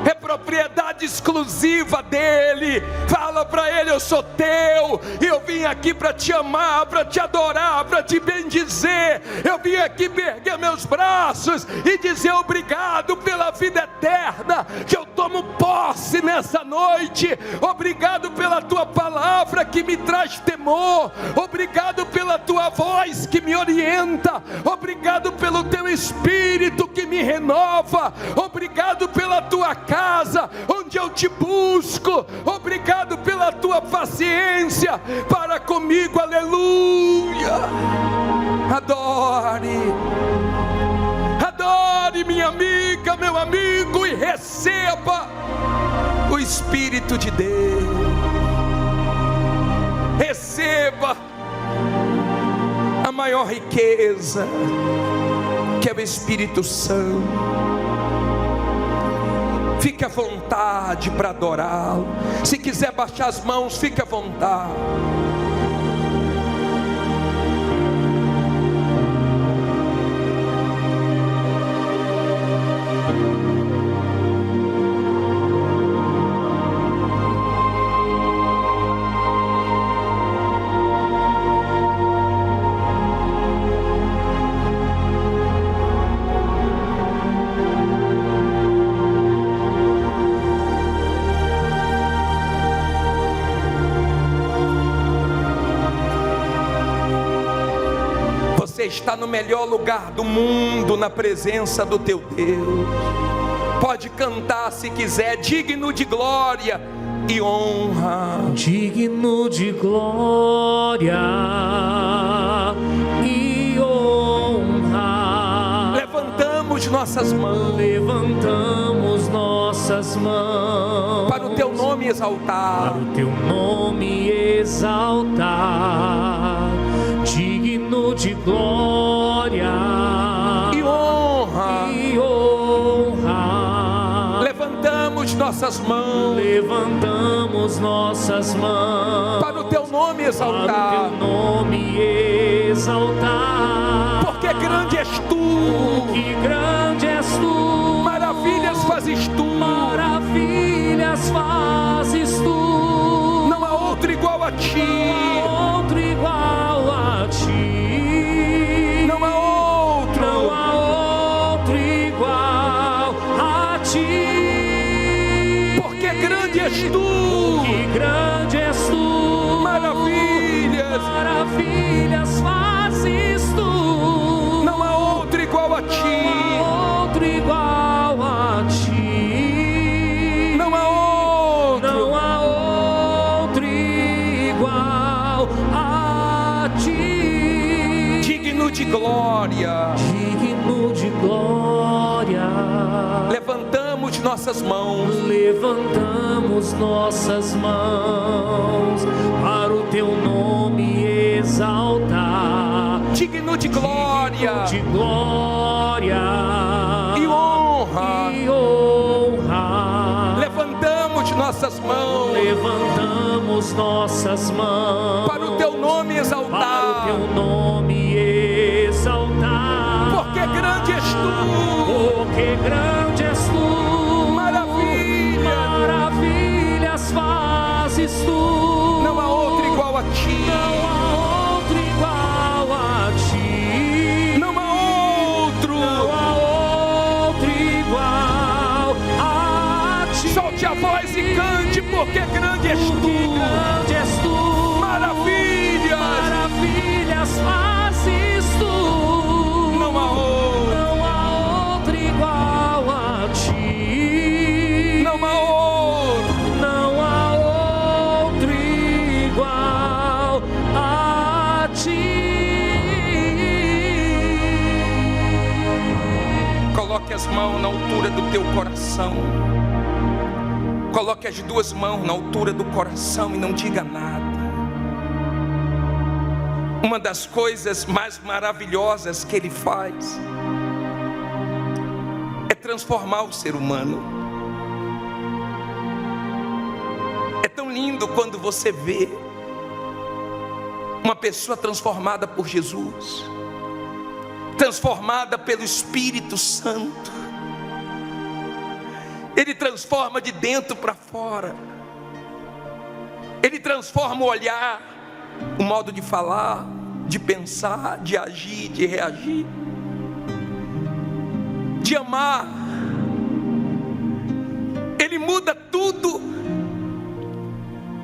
é propriedade exclusiva dele. Fala para ele: eu sou teu, eu vim aqui para te amar, para te adorar, para te bendizer. Eu vim aqui erguer meus braços e dizer obrigado pela vida eterna que eu tomo posse nessa noite. Obrigado pela tua palavra que me traz temor. Obrigado pela tua voz que me orienta. Obrigado pelo teu Espírito que me renova. Obrigado pela tua casa onde eu te busco. Obrigado pela tua paciência para comigo. Aleluia. Adore, adore, minha amiga, meu amigo, e receba o Espírito de Deus. Receba a maior riqueza, que é o Espírito Santo. Fique à vontade para adorá-lo. Se quiser baixar as mãos, fique à vontade. Você está no melhor lugar do mundo, na presença do teu Deus. Pode cantar se quiser, digno de glória e honra.
Digno de glória e honra.
Levantamos nossas mãos.
Levantamos nossas mãos
Para o teu nome exaltar.
para o teu nome exaltar. Digno de glória
E honra.
e honra.
Levantamos nossas mãos.
Levantamos nossas mãos
Para o teu nome
para
exaltar.
o teu nome exaltar.
Porque grande és tu.
Que grande és tu.
Maravilhas fazes tu.
Maravilhas fazes tu.
Não há outro igual a ti.
Não há outro igual a ti.
Não há outro.
Não há outro igual a ti.
Porque grande és tu.
Que grande és tu.
Maravilhas.
Maravilhas fazes tu.
Não há outro igual a ti.
Não há outro igual a ti.
Não há outro.
Não há outro igual a ti.
Digno de glória.
Digno de glória.
Levantamos nossas mãos.
Levantamos nossas mãos para o teu nome exaltar.
Digno de glória.
De glória
E honra.
e honra.
Levantamos nossas mãos.
Levantamos nossas mãos
Para o teu nome
para o
exaltar.
teu nome exaltar.
Porque grande és tu.
Porque grande és tu. Maravilhas fazes tu.
Não há outro igual a ti.
Não há outro igual a ti.
Não há outro.
Não há outro igual a ti.
Solte a voz e cante, porque grande és
Que
tu.
grande és tu. Maravilhas fazes tu.
Não há outro.
Não há outro igual a ti.
Não há outro.
Não há outro igual a ti.
Coloque as mãos na altura do teu coração. Coloque as duas mãos na altura do coração e não diga nada. Uma das coisas mais maravilhosas que Ele faz é transformar o ser humano. É tão lindo quando você vê uma pessoa transformada por Jesus, transformada pelo Espírito Santo. Ele transforma de dentro para fora. Ele transforma o olhar, o modo de falar, de pensar, de agir, de reagir, de amar. Ele muda tudo.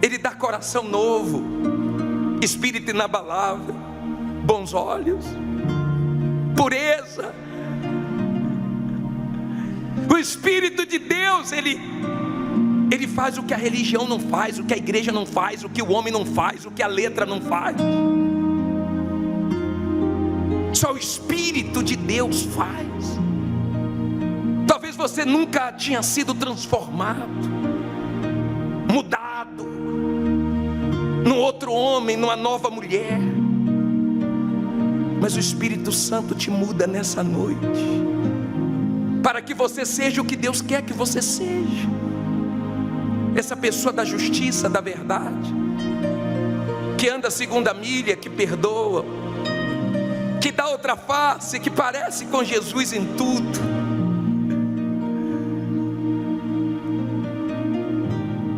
Ele dá coração novo, espírito inabalável, bons olhos, pureza. O Espírito de Deus, Ele faz o que a religião não faz, o que a igreja não faz, o que o homem não faz, o que a letra não faz. Só o Espírito de Deus faz. Talvez você nunca tinha sido transformado, mudado, num outro homem, numa nova mulher. Mas o Espírito Santo te muda nessa noite, para que você seja o que Deus quer que você seja. Essa pessoa da justiça, da verdade, que anda segundo a milha, que perdoa, que dá outra face, que parece com Jesus em tudo.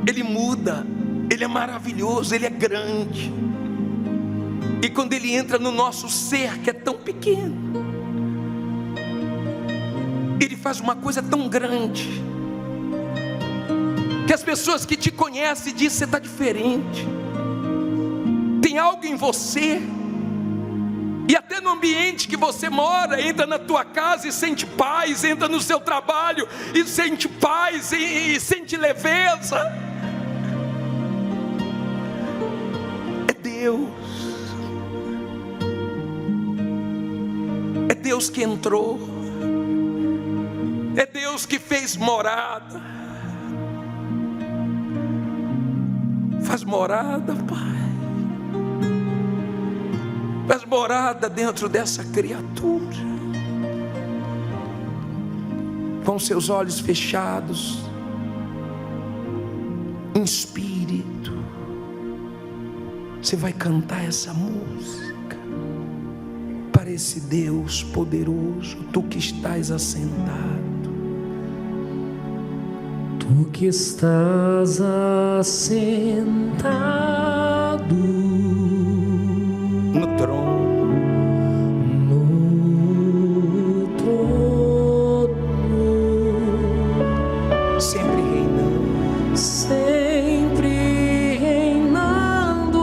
Ele muda, Ele é maravilhoso, Ele é grande. E quando Ele entra no nosso ser, que é tão pequeno, Ele faz uma coisa tão grande, que as pessoas que te conhecem dizem: você está diferente, tem algo em você E até no ambiente que você mora, entra na tua casa e sente paz, entra no seu trabalho e sente paz e sente leveza. É Deus. É Deus que entrou. É Deus que fez morada. Faz morada, Pai. Faz morada dentro dessa criatura. Com seus olhos fechados, em espírito, você vai cantar essa música para esse Deus poderoso. Tu que estás assentado,
tu que estás assentado
no trono, sempre reinando,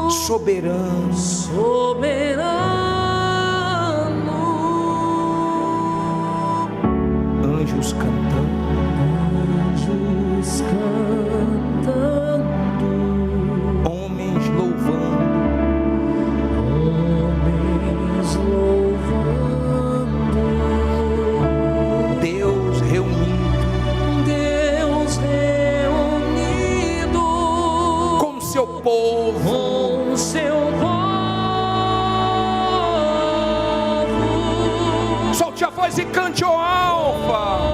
soberano, anjos cantando, homens louvando, Deus reunido com seu povo, solte a voz e cante, ó Alfa,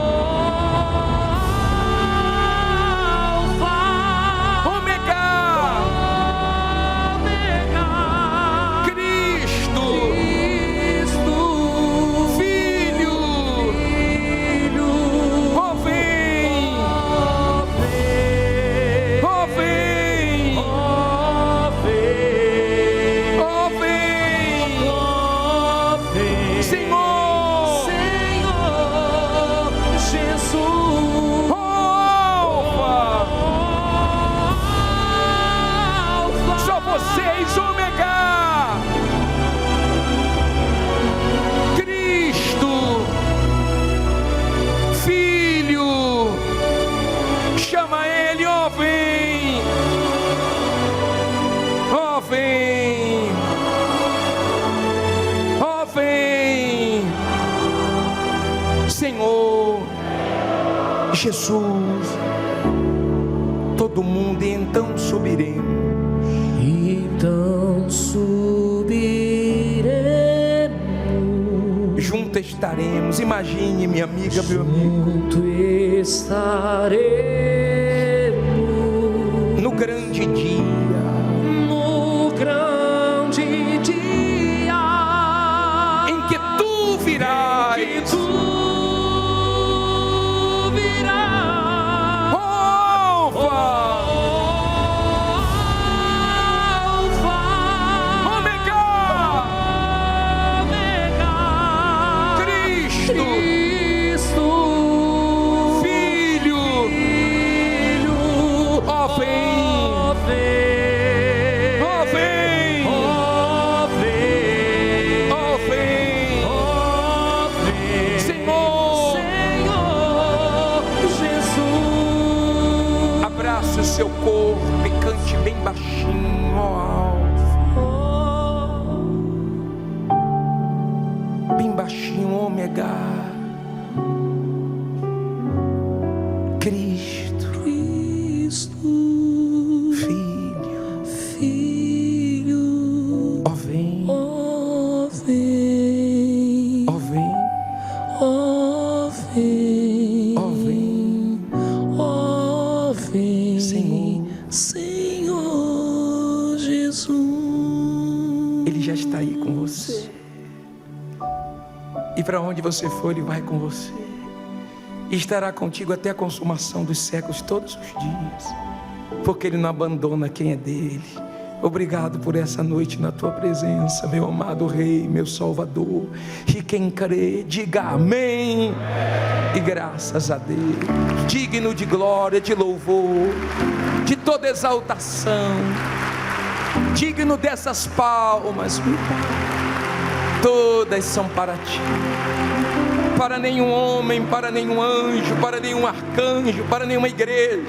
Senhor Jesus, todo mundo, e então subiremos. Junto estaremos. Imagine, minha amiga, meu amigo,
junto estaremos
no grande dia, em que tu virás, seu corpo e cante bem baixinho, ó Alfa, bem baixinho, ômega, Cristo, Filho, ó vem,
Senhor Jesus.
Ele já está aí com você. E para onde você for, Ele vai com você. E estará contigo até a consumação dos séculos, todos os dias. Porque Ele não abandona quem é dele. Obrigado por essa noite na tua presença, meu amado Rei, meu Salvador. E quem crê, diga amém. E graças a Deus, digno de glória, de louvor, de toda exaltação, digno dessas palmas, meu Pai. Todas são para ti. Para nenhum homem, para nenhum anjo, para nenhum arcanjo, para nenhuma igreja,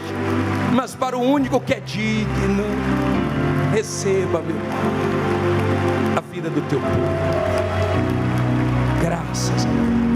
mas para o único que é digno. Receba, meu Pai, a vida do teu povo. Graças a Deus.